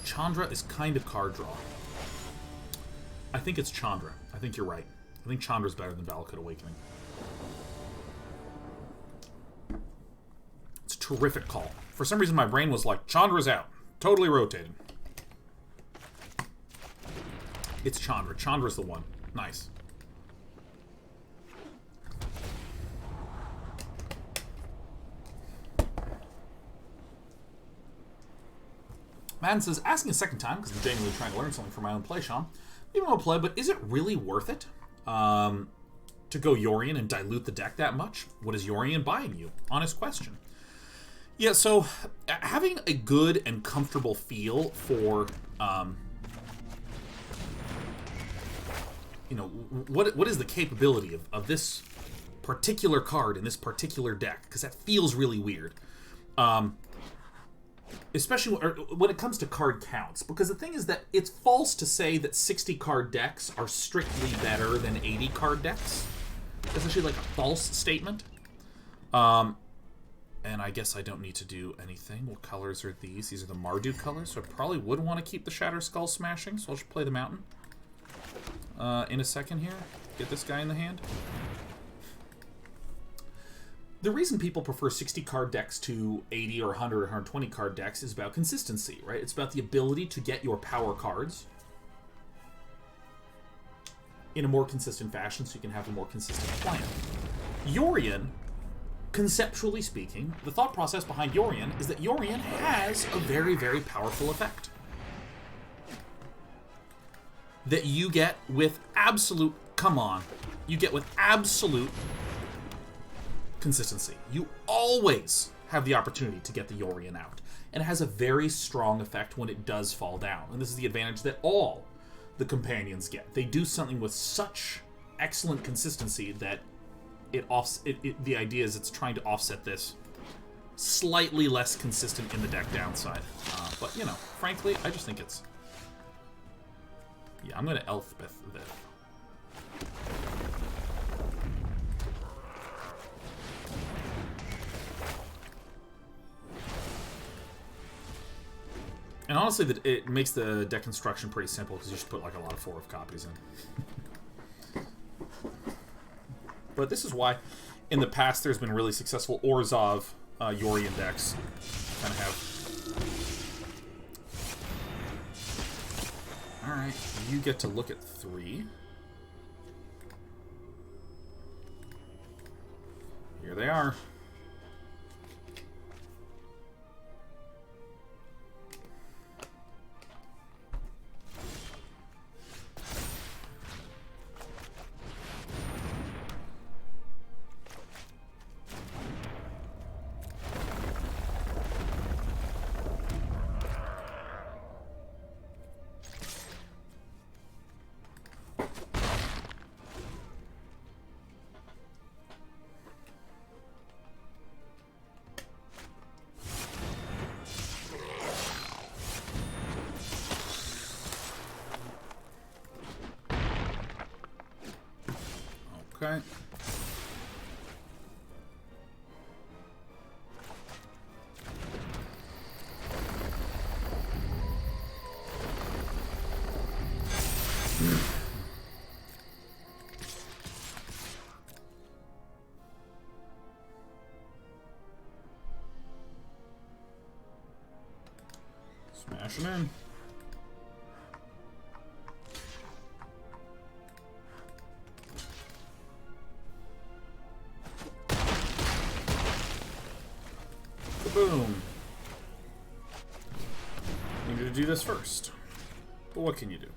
Speaker 1: Chandra is kind of card draw. I think it's Chandra. I think you're right. I think Chandra's better than Valakut Awakening. It's a terrific call. For some reason, my brain was like, Chandra's out. Totally rotated. It's Chandra. Chandra's the one. Nice. Madden says, asking a second time, because I'm genuinely trying to learn something for my own play, Sean. Maybe I'll play, but is it really worth it? To go Yorion and dilute the deck that much? What is Yorion buying you? Honest question. Yeah, so having a good and comfortable feel for, you know, what is the capability of this particular card in this particular deck, because that feels really weird. Especially when it comes to card counts, because the thing is that it's false to say that 60 card decks are strictly better than 80 card decks. That's actually like a false statement. And I guess I don't need to do anything. What colors are these? These are the Marduk colors, so I probably would want to keep the Shatter Skull Smashing, so I'll just play the Mountain. In a second here. Get this guy in the hand. The reason people prefer 60 card decks to 80 or 100 or 120 card decks is about consistency, right? It's about the ability to get your power cards in a more consistent fashion so you can have a more consistent plan. Yorion, conceptually speaking, the thought process behind Yorion is that Yorion has a very, very powerful effect that you get with absolute, you get with absolute consistency. You always have the opportunity to get the Yorion out. And it has a very strong effect when it does fall down. And this is the advantage that all the companions get. They do something with such excellent consistency that the idea is it's trying to offset this slightly less consistent in the deck downside. But, you know, frankly, I just think it's... Yeah, I'm going to Elspeth this. And honestly, it makes the deck construction pretty simple because you just put like a lot of 4 of copies in. But this is why, in the past, there's been really successful Orzhov Yorion decks. Kind of have. All right, you get to look at 3. Here they are. Okay. Smash it in. Boom. You need to do this first. But what can you do?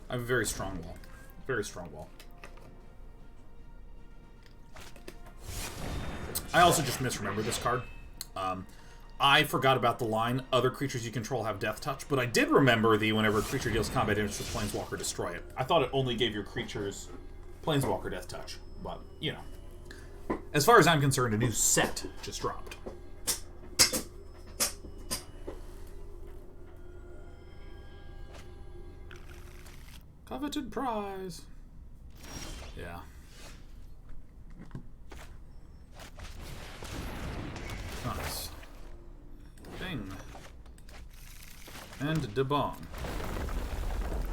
Speaker 1: I have a very strong wall. Very strong wall. I also just misremembered this card. I forgot about the line, other creatures you control have Death Touch, but I did remember the whenever a creature deals combat damage to Planeswalker, destroy it. I thought it only gave your creatures Planeswalker Death Touch, but, you know. As far as I'm concerned, a new set just dropped. Coveted prize. Yeah. Nice. Bing. And debong.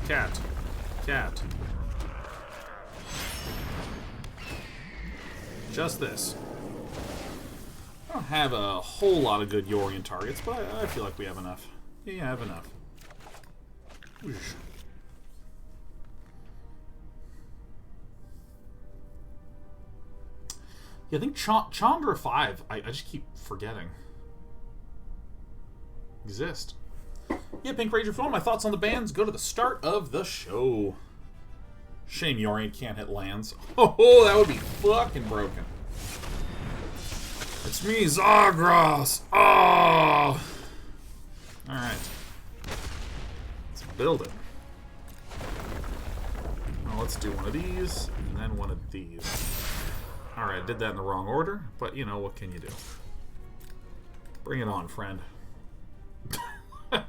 Speaker 1: Cat. Cat. Just this. I don't have a whole lot of good Yorion targets, but I feel like we have enough. Yeah, I have enough. Whoosh. Yeah, I think Chandra 5, I just keep forgetting. Exist. Yeah, Pink Ranger, for all my thoughts on the bands, go to the start of the show. Shame Yorion can't hit lands. Oh, that would be fucking broken. It's me, Zagras. Oh! Alright. Let's build it. Well, let's do one of these, and then one of these. Alright, I did that in the wrong order, but you know, what can you do? Bring it on, friend. I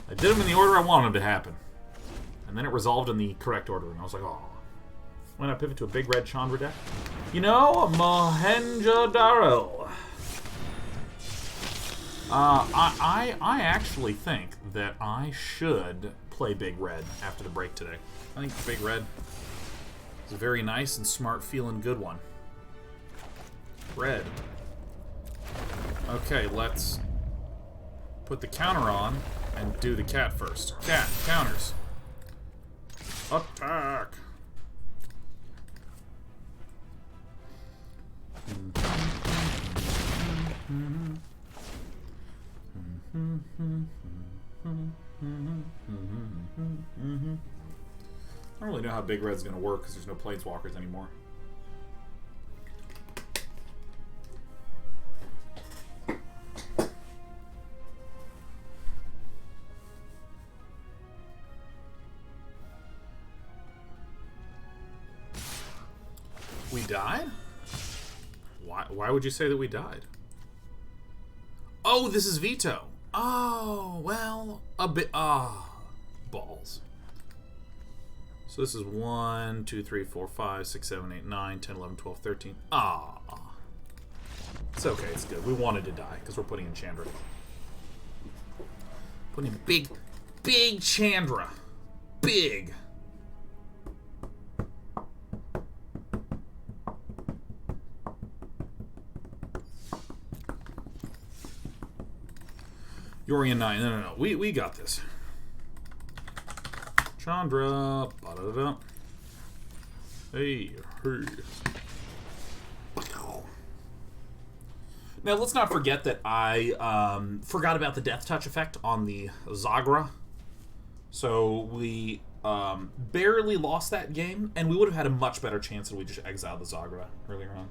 Speaker 1: did them in the order I wanted them to happen. And then it resolved in the correct order, and I was like, oh. Why not pivot to a big red Chandra deck? You know, Mohenjo-Daro. I actually think that I should play Big Red after the break today. I think Big Red is a very nice and smart feeling good one. Red. Okay, let's put the counter on and do the cat first. Cat, counters. Attack. I don't really know how Big Red's going to work because there's no Planeswalkers anymore. We died? Why would you say that we died? Oh, this is Veto. Oh, well, a bit. Balls. So this is 1, 2, 3, 4, 5, 6, 7, 8, 9, 10, 11, 12, 13. It's okay, it's good. We wanted to die because we're putting in Chandra. Putting in big Chandra. Big. Yorion 9. No. We got this. Chandra. Ba-da-da-da. Hey. Now, let's not forget that I forgot about the Death Touch effect on the Zagra. So we barely lost that game, and we would have had a much better chance if we just exiled the Zagra earlier on.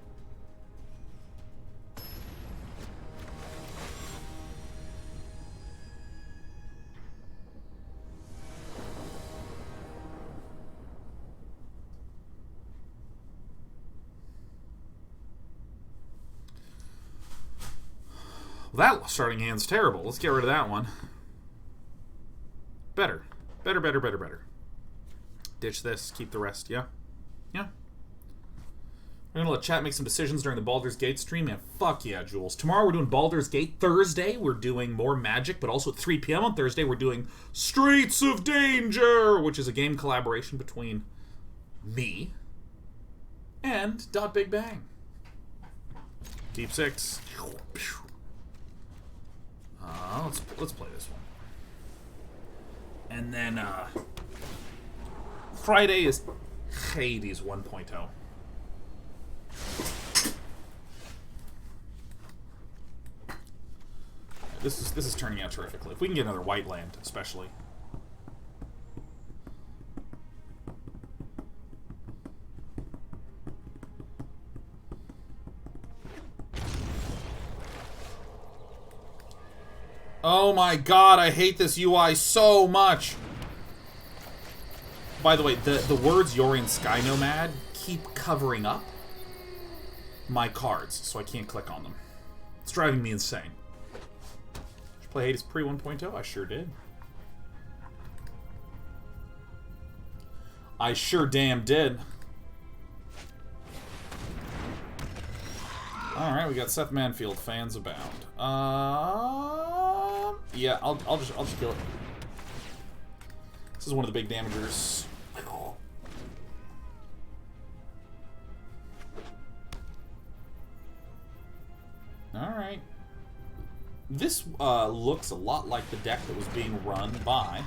Speaker 1: That starting hand's terrible. Let's get rid of that one. Better. Better. Ditch this. Keep the rest. Yeah? Yeah. We're going to let chat make some decisions during the Baldur's Gate stream. Man, fuck yeah, Jules. Tomorrow we're doing Baldur's Gate. Thursday we're doing more Magic, but also at 3 p.m. on Thursday we're doing Streets of Danger, which is a game collaboration between me and Big Bang. Deep 6. Let's play this one. And then Friday is Hades 1.0. This is turning out terrifically. If we can get another white land, especially. Oh my god, I hate this UI so much. By the way, the words Yorion Sky Nomad keep covering up my cards, so I can't click on them. It's driving me insane. Did you play Hades pre 1.0? I sure did. I sure damn did. Alright, we got Seth Manfield fans abound. Yeah, I'll just kill it. This is one of the big damagers. Alright. This looks a lot like the deck that was being run by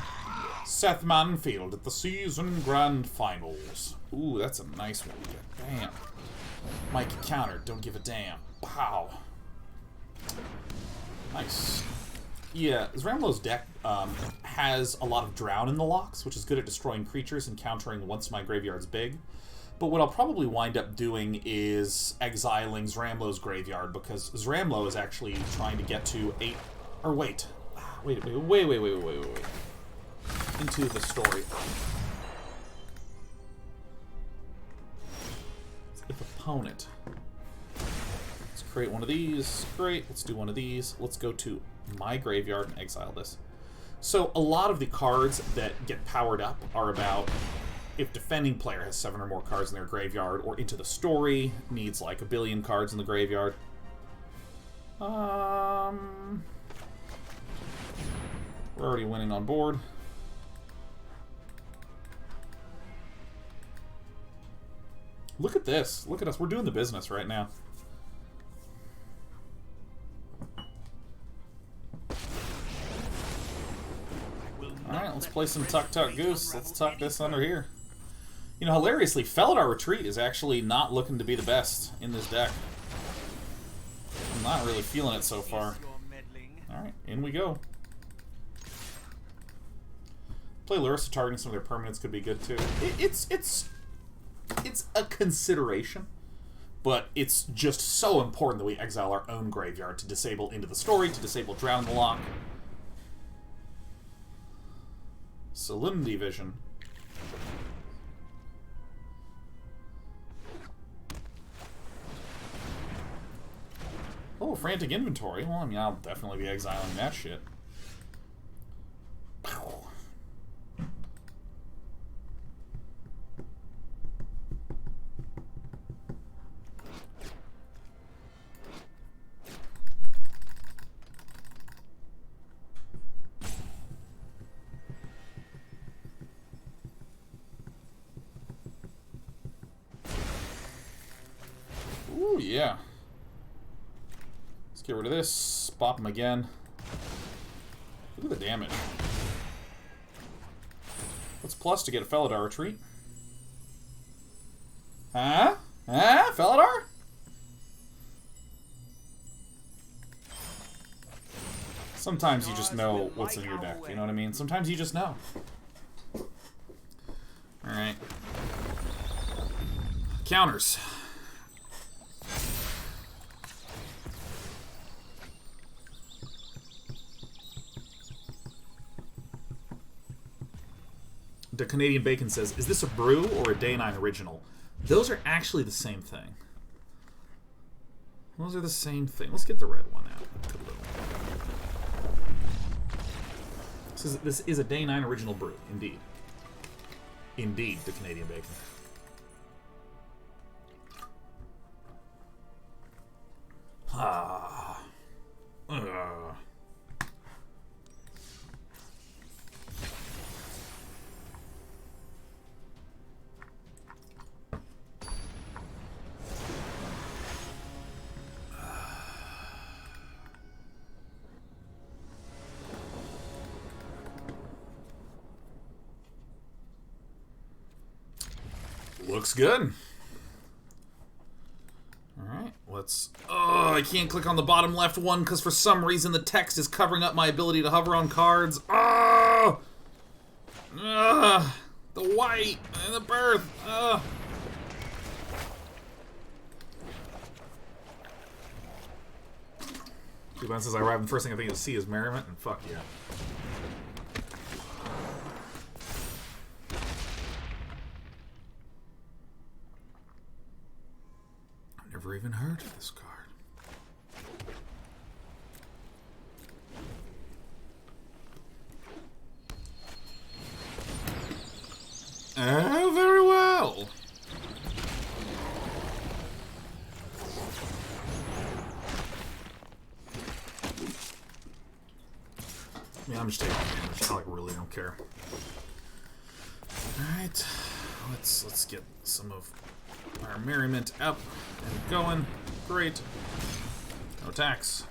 Speaker 1: Seth Manfield at the season grand finals. Ooh, that's a nice one. Bam. Mike counter, don't give a damn. Pow. Nice. Yeah, Zramlow's deck has a lot of Drown in the locks, which is good at destroying creatures and countering once my graveyard's big. But what I'll probably wind up doing is exiling Zramlow's graveyard, because Zramlow is actually trying to get to 8... Or wait. Wait. Into the story. If a opponent. Let's create one of these. Great. Let's do one of these. Let's go to my graveyard and exile this. So a lot of the cards that get powered up are about if defending player has 7 or more cards in their graveyard, or Into the Story needs like 1 billion cards in the graveyard. We're already winning on board. Look at this. Look at us. We're doing the business right now. Alright, let's play some Tuck Tuck Goose. Let's tuck this under here. You know, hilariously, Felidar Retreat is actually not looking to be the best in this deck. I'm not really feeling it so far. Alright, in we go. Play Lurrus, targeting some of their permanents could be good too. It's a consideration, but it's just so important that we exile our own graveyard to disable Into the Story, to disable Drown the Lock. Solemnity Vision. Oh, Frantic Inventory. Well, I mean, I'll definitely be exiling that shit. Ooh, yeah. Let's get rid of this. Bop him again. Look at the damage. What's plus to get a Felidar Retreat? Huh? Huh? Felidar? Sometimes you just know what's in your deck, you know what I mean? Sometimes you just know. Alright. Counters. The Canadian Bacon says, is this a brew or a Day 9 original? Those are actually the same thing. Those are the same thing. Let's get the red one out. This is a Day 9 original brew, indeed. Indeed, the Canadian Bacon. Ah. Looks good. Alright, let's... Oh, I can't click on the bottom left one because for some reason the text is covering up my ability to hover on cards. Oh! The white and the birth. Cuban says I arrive and the first thing I think you'll see is Merriment, and fuck yeah. Never even heard of this card. Very well. Yeah, I'm just taking damage. I really don't care. All right, let's get some of our Merriment up and going. Great. No attacks.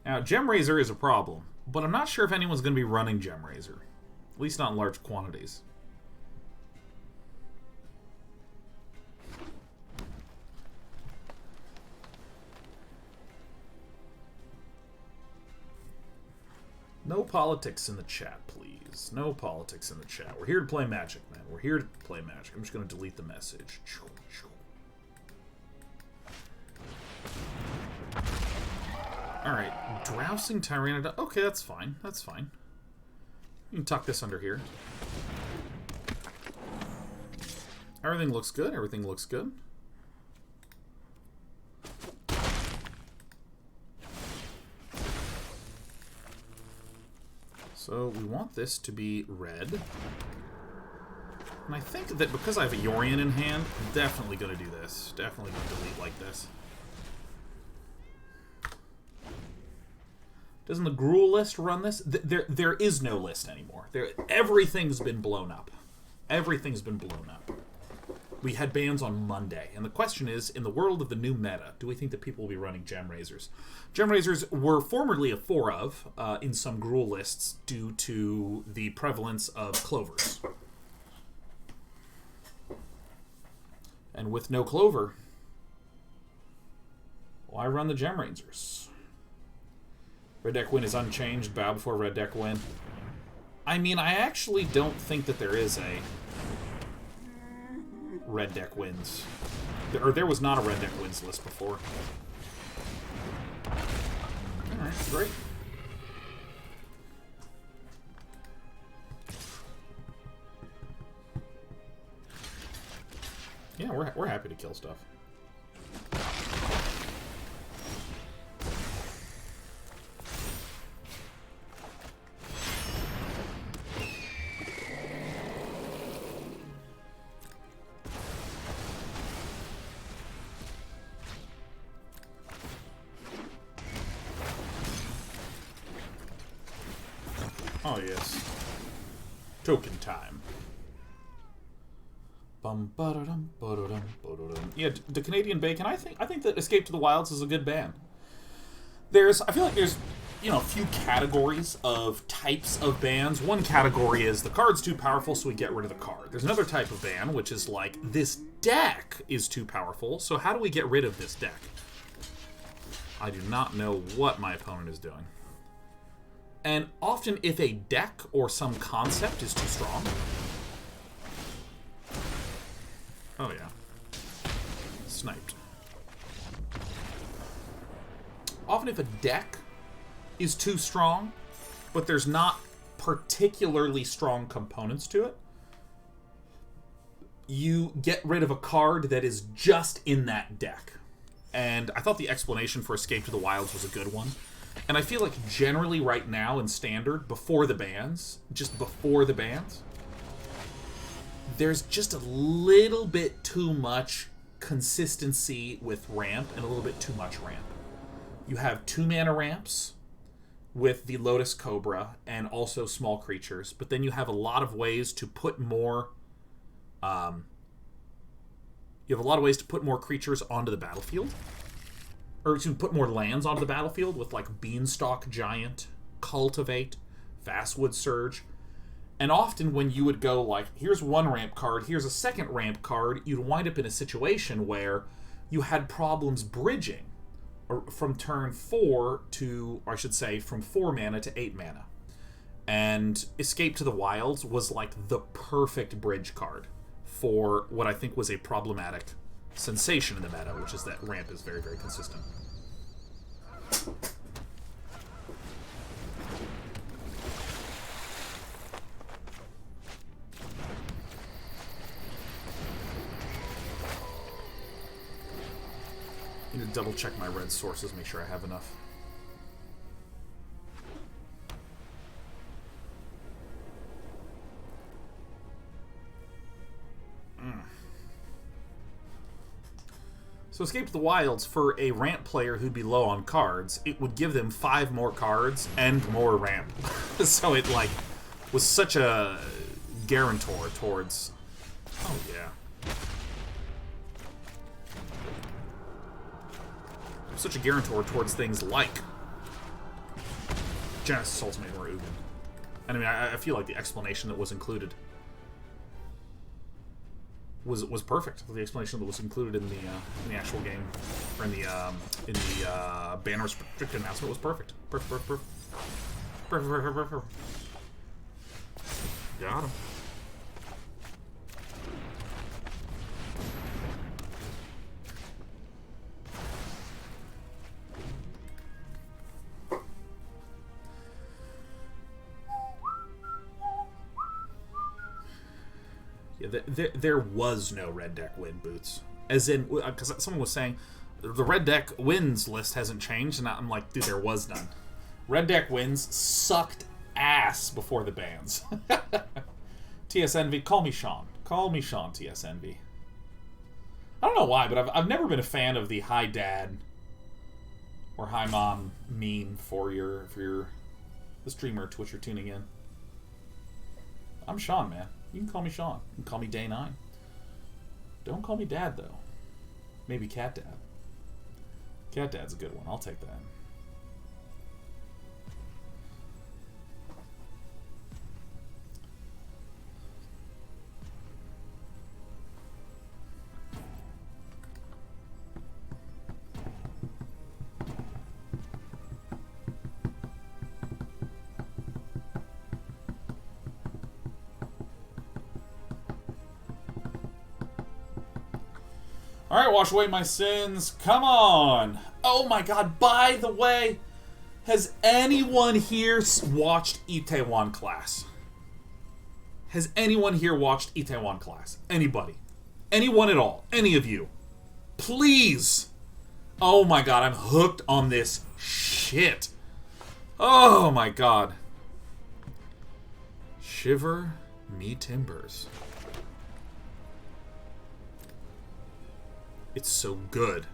Speaker 1: Now, Gemrazor is a problem, but I'm not sure if anyone's going to be running Gemrazor. At least not in large quantities. No politics in the chat, please. No politics in the chat. We're here to play Magic, man. We're here to play Magic. I'm just going to delete the message. Alright. Drowsing Tyrannodon. Okay, that's fine. That's fine. You can tuck this under here. Everything looks good. Everything looks good. So we want this to be red. And I think that because I have a Yorion in hand, I'm definitely going to do this. Definitely going to delete like this. Doesn't the Gruul list run this? There is no list anymore. Everything's been blown up. Everything's been blown up. We had bans on Monday, and the question is, in the world of the new meta, do we think that people will be running Gem Razors? Gem Razors were formerly a 4 of in some Gruul lists due to the prevalence of Clovers. And with no Clover, why run the Gem Razors? Red deck win is unchanged, bow before red deck win. I mean, I actually don't think that there is a red deck wins. Or there was not a red deck wins list before. Alright, great. Yeah, we're happy to kill stuff. Oh yes. Token time. Yeah, the Canadian Bacon. I think that Escape to the Wilds is a good ban. I feel like there's, you know, a few categories of types of bans. One category is the card's too powerful, so we get rid of the card. There's another type of ban, which is like, this deck is too powerful, so how do we get rid of this deck? I do not know what my opponent is doing. And often, if a deck or some concept is too strong... Oh, yeah. Sniped. Often, if a deck is too strong, but there's not particularly strong components to it, you get rid of a card that is just in that deck. And I thought the explanation for Escape to the Wilds was a good one. And I feel like generally right now in Standard, before the bans, just before the bans, there's just a little bit too much consistency with ramp and a little bit too much ramp. You have 2-mana ramps with the Lotus Cobra and also small creatures, but then you have a lot of ways to put more... you have a lot of ways to put more creatures onto the battlefield. Or to put more lands onto the battlefield with, like, Beanstalk Giant, Cultivate, Fastwood Surge. And often when you would go, like, here's one ramp card, here's a second ramp card, you'd wind up in a situation where you had problems bridging from turn 4 to, or I should say, from 4 mana to 8 mana. And Escape to the Wilds was, like, the perfect bridge card for what I think was a problematic sensation in the meta, which is that ramp is very, very consistent. I need to double check my red sources, make sure I have enough. So Escape to the Wilds, for a ramp player who'd be low on cards, it would give them 5 more cards and more ramp. So it, like, was such a guarantor towards... Oh, yeah. Such a guarantor towards things like Genesis Ultimate or Omen. And I mean, I feel like the explanation that was included was perfect. The explanation that was included in the actual game, or in the ban restricted announcement was perfect. Perfect. Got him. Yeah, there was no red deck win, Boots. As in, because someone was saying, the red deck wins list hasn't changed, and I'm like, dude, there was none. Red deck wins sucked ass before the bans. TSNV, call me Sean. Call me Sean, TSNV. I don't know why, but I've never been a fan of the hi dad or hi mom meme for the streamer to which you're tuning in. I'm Sean, man. You can call me Sean. You can call me Day 9. Don't call me Dad, though. Maybe Cat Dad. Cat Dad's a good one. I'll take that. Alright, wash away my sins. Come on. Oh my god, by the way, has anyone here watched Itaewon Class? Has anyone here watched Itaewon Class? Anybody? Anyone at all? Any of you? Please. Oh my god, I'm hooked on this shit. Oh my god. Shiver me timbers. It's so good.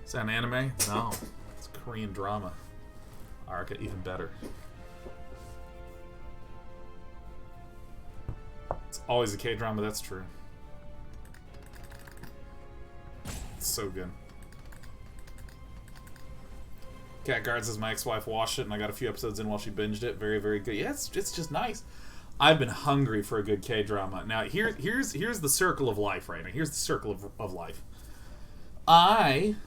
Speaker 1: Is that an anime? No. It's Korean drama. Arca, even better. It's always a K-drama, that's true. It's so good. Cat Guard says my ex-wife watched it and I got a few episodes in while she binged it. Very, very good. Yeah, it's just nice. I've been hungry for a good K-drama. Now, here's the circle of life right now. Here's the circle of life. I,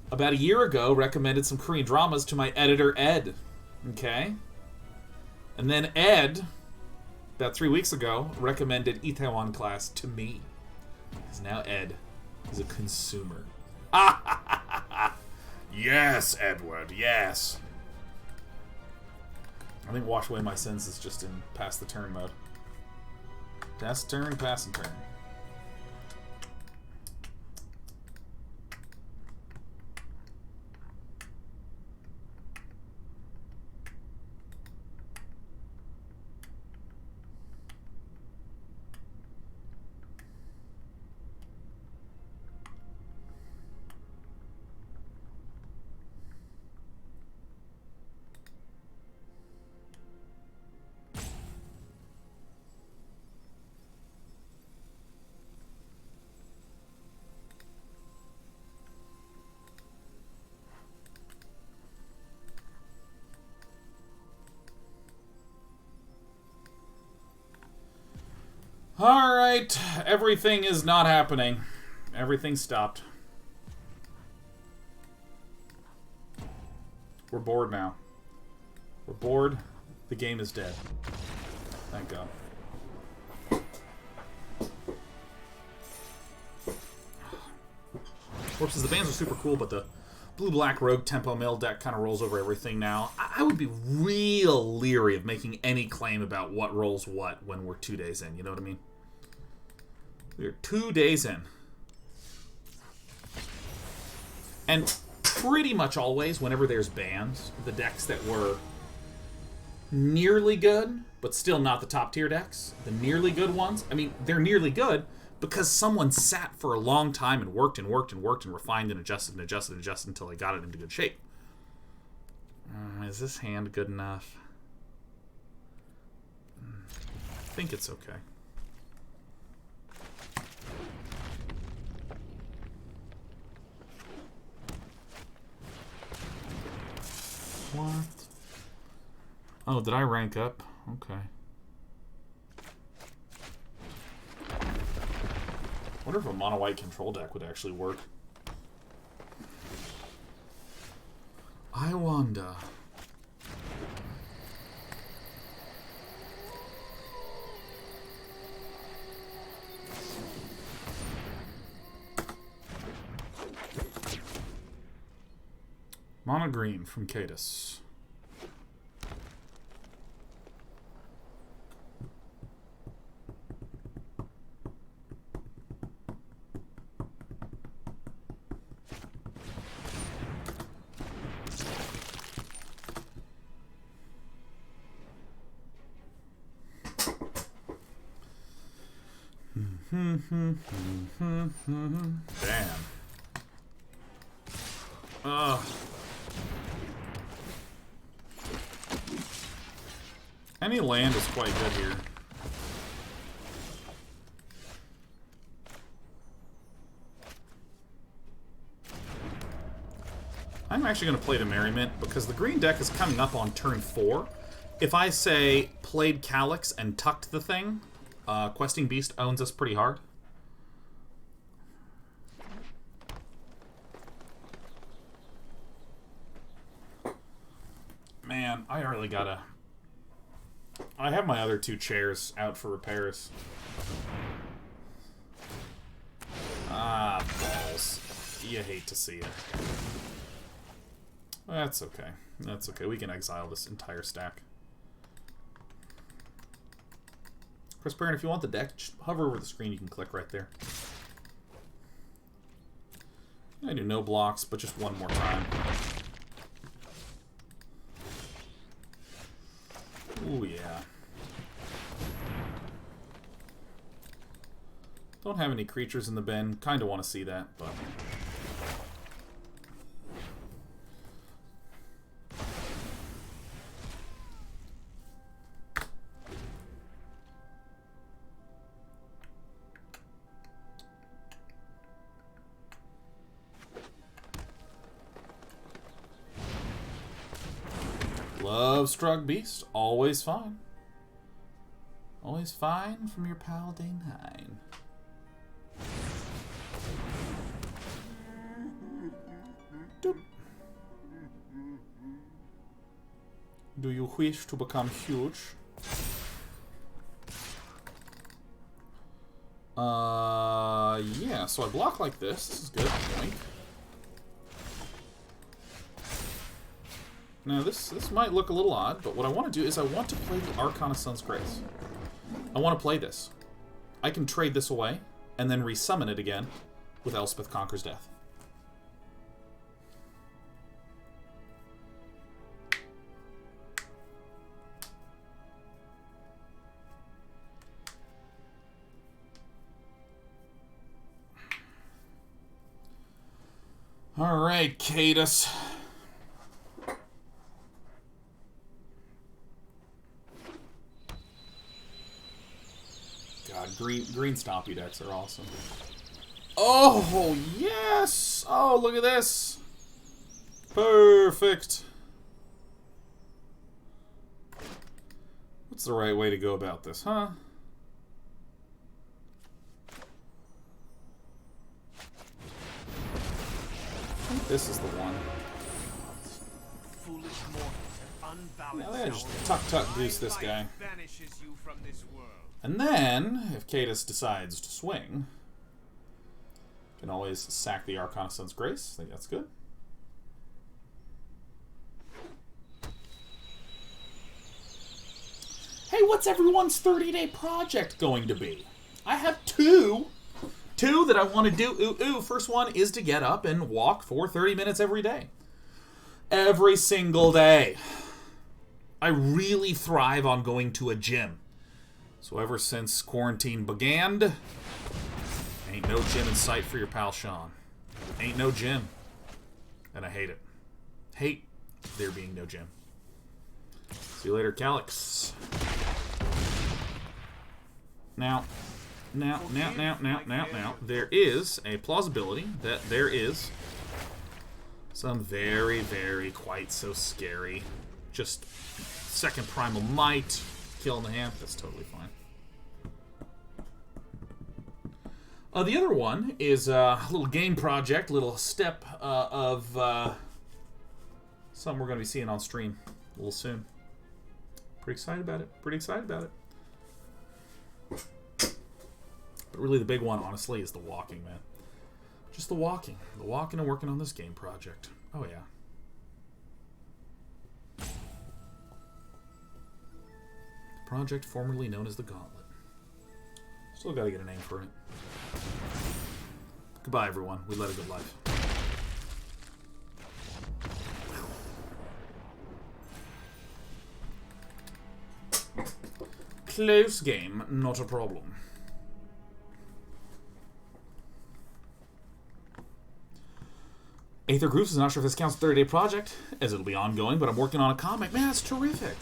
Speaker 1: about a year ago, recommended some Korean dramas to my editor, Ed. Okay? And then Ed, about 3 weeks ago, recommended Itaewon Class to me. Because now Ed is a consumer. Yes, Edward, yes. I think Wash Away My Sins is just in pass the turn mode. Pass the turn, pass the turn. Alright, everything is not happening. Everything stopped. We're bored now. We're bored. The game is dead. Thank God. Corpses, the bans are super cool, but the blue-black rogue tempo mill deck kind of rolls over everything now. I would be real leery of making any claim about what rolls what when we're 2 days in. You know what I mean? We're 2 days in. And pretty much always, whenever there's bans, the decks that were nearly good, but still not the top-tier decks, the nearly good ones, I mean, they're nearly good because someone sat for a long time and worked and worked and worked and refined and adjusted and adjusted and adjusted until they got it into good shape. Is this hand good enough? I think it's okay. What? Oh, did I rank up? Okay. I wonder if a mono-white control deck would actually work. I wonder. Mono green from Cadus. Damn. Ugh. Any land is quite good here. I'm actually going to play the Merriment because the green deck is coming up on turn 4. If I say played Calix and tucked the thing, Questing Beast owns us pretty hard. Man, I really gotta... I have my other 2 chairs out for repairs. Ah, balls. You hate to see it. That's okay. That's okay. We can exile this entire stack. Chris Barron, if you want the deck, just hover over the screen. You can click right there. I do no blocks, but just one more time. Ooh, yeah. Don't have any creatures in the bin. Kind of want to see that, but... Love-struck beast, always fine. Always fine from your pal Day 9. Doop. Do you wish to become huge? Yeah, so I block like this. This is good. Boink. Now, this might look a little odd, but what I want to do is I want to play the Archon of Sun's Grace. I want to play this. I can trade this away, and then resummon it again with Elspeth Conquers Death. Alright, Cadus. Green stompy decks are awesome. Oh, yes! Oh, look at this! Perfect! What's the right way to go about this, huh? I think this is the one.
Speaker 2: Foolish mortals and
Speaker 1: Now
Speaker 2: unbalanced
Speaker 1: just tuck goose this guy.
Speaker 2: banishes you from this world.
Speaker 1: And then, if Cadus decides to swing, can always sack the Archon of Sun's Grace. I think that's good. Hey, what's everyone's 30-day project going to be? I have two that I want to do. First one is to get up and walk for 30 minutes every day. Every single day. I really thrive on going to a gym. So ever since quarantine began, ain't no gym in sight for your pal Sean. Ain't no gym. And I hate it. Hate there being no gym. See you later, Calix. Now, there is a plausibility that there is some very, very quite so scary, just second primal might, killing the hand. That's totally fine. The other one is a little game project, little step of something we're going to be seeing on stream a little soon. Pretty excited about it. But really the big one, honestly, is the walking, man. Just the walking. The walking and working on this game project. Oh, yeah. The project formerly known as the Gauntlet. Still got to get a name for it. Goodbye, everyone. We led a good life. Close game, not a problem. Aether Groups is not sure if this counts as a 30-day project, as it'll be ongoing, but I'm working on a comic. Man, that's terrific.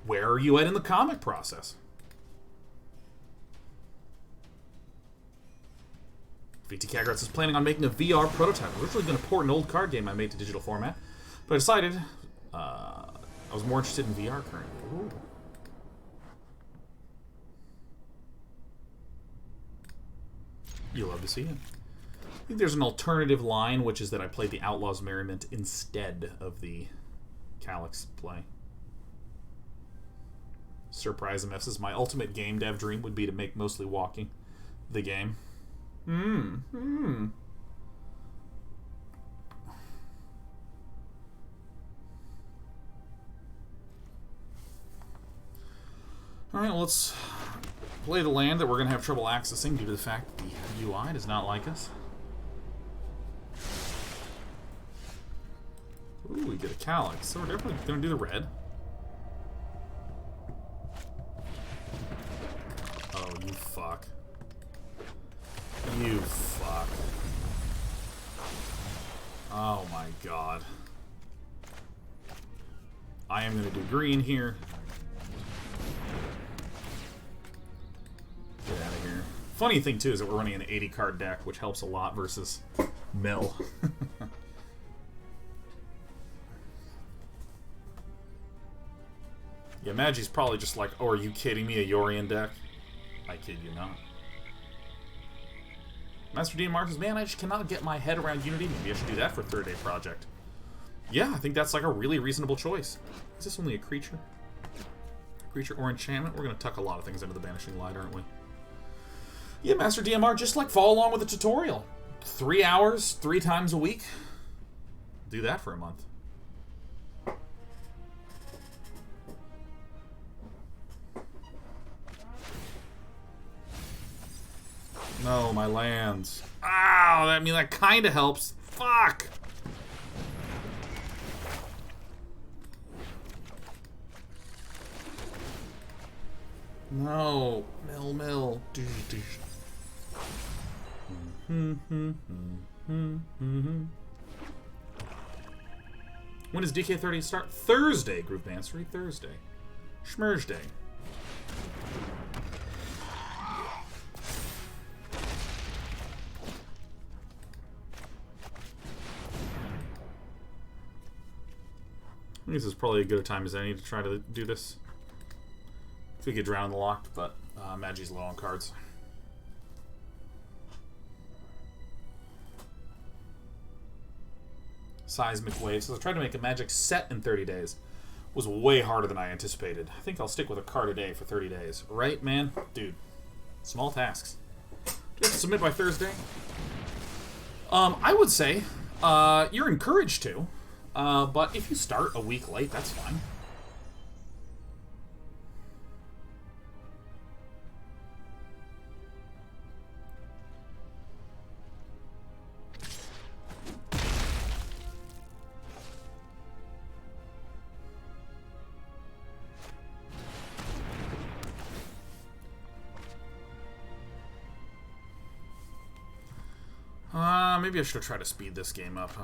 Speaker 1: Where are you at in the comic process? VT Kagrats is planning on making a VR prototype. I'm originally going to port an old card game I made to digital format, but I decided I was more interested in VR currently. Ooh. You'll love to see it. I think there's an alternative line, which is that I played the Outlaws Merriment instead of the Calix play. Surprise MF says, my ultimate game dev dream would be to make mostly walking the game. Alright, well, let's play the land that we're going to have trouble accessing due to the fact that the UI does not like us. Ooh, we get a Calix, so we're definitely going to do the red. Oh, you fuck. You fuck. Oh my god. I am going to do green here. Get out of here. Funny thing, too, is that we're running an 80-card deck, which helps a lot versus Mill. Yeah, Magi's probably just like, oh, are you kidding me? A Yorion deck? I kid you not. Master Dean Mark says, man, I just cannot get my head around Unity. Maybe I should do that for a 3rd-day project. Yeah, I think that's like a really reasonable choice. Is this only a creature? Creature or enchantment? We're going to tuck a lot of things into the Banishing Light, aren't we? Yeah, Master DMR, just like follow along with the tutorial. 3 hours, 3 times a week. Do that for a month. No, my lands. Ow, I mean, that kind of helps. Fuck! No. Mill. When does DK30 start? Thursday, Group Mastery. Thursday. Schmerge Day. I think this is probably as good a time as any to try to do this. If we get drowned in the locked, but Magi's low on cards. Seismic Wave says, I tried to make a Magic set in 30 days. It was way harder than I anticipated. I think I'll stick with a card a day for 30 days. Right, man? Dude. Small tasks. Do you have to submit by Thursday? I would say you're encouraged to. But if you start a week late, that's fine. Maybe I should have tried to speed this game up, huh?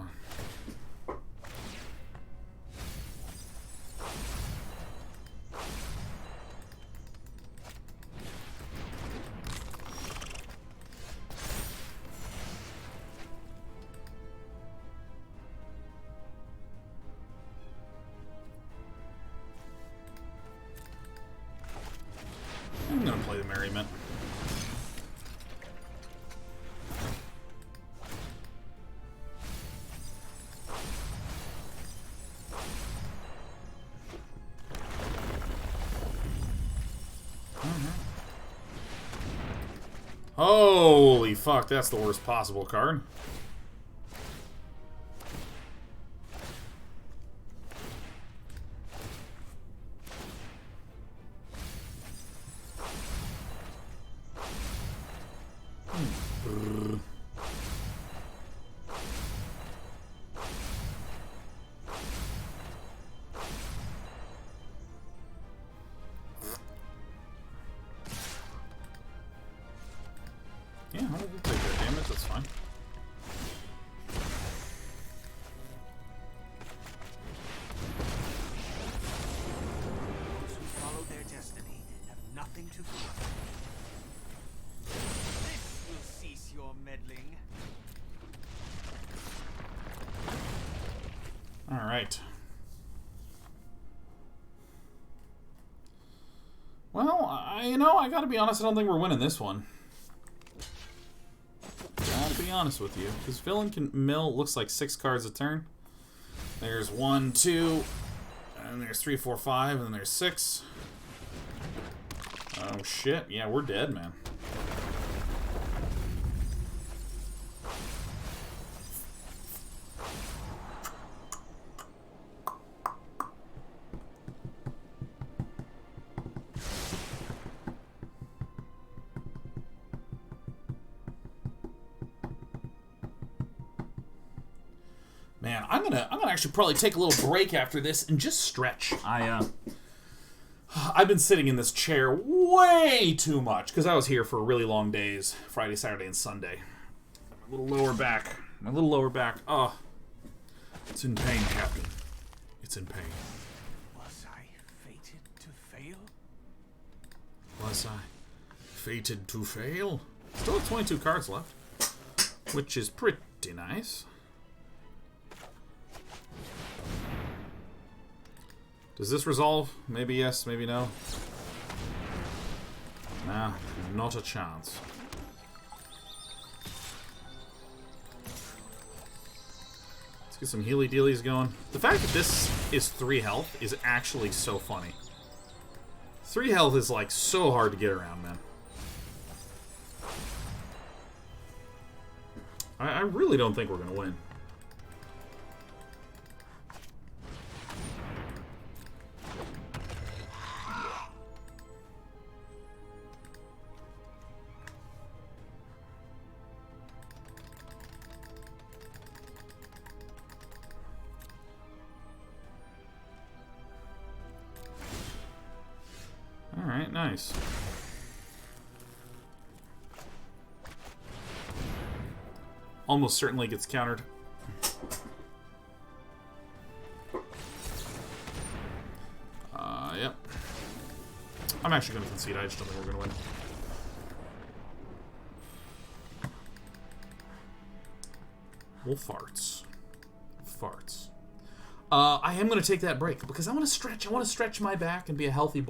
Speaker 1: I'm gonna play the Merriment. Holy fuck, that's the worst possible card. Yeah, I'll take that damage, that's fine. Alright. Well, you know, I gotta be honest, I don't think we're winning this one. Gotta be honest with you. This villain can mill, looks like 6 cards a turn. There's 1, 2, and there's 3, 4, 5, and then there's 6. Oh shit, yeah, we're dead, man. Man, I'm gonna actually probably take a little break after this and just stretch. I've been sitting in this chair way too much because I was here for really long days, Friday, Saturday, and Sunday. My little lower back. Oh, it's in pain, Captain. It's in pain.
Speaker 2: Was I fated to fail?
Speaker 1: Was I fated to fail? Still have 22 cards left, which is pretty nice. Does this resolve? Maybe yes, maybe no. Nah, not a chance. Let's get some healy-dealies going. The fact that this is 3 health is actually so funny. 3 health is like so hard to get around, man. I really don't think we're gonna win. Alright, nice. Almost certainly gets countered. Yep. I'm actually going to concede. I just don't think we're going to win. Well, farts. Farts. I am going to take that break because I want to stretch. I want to stretch my back and be a healthy boy.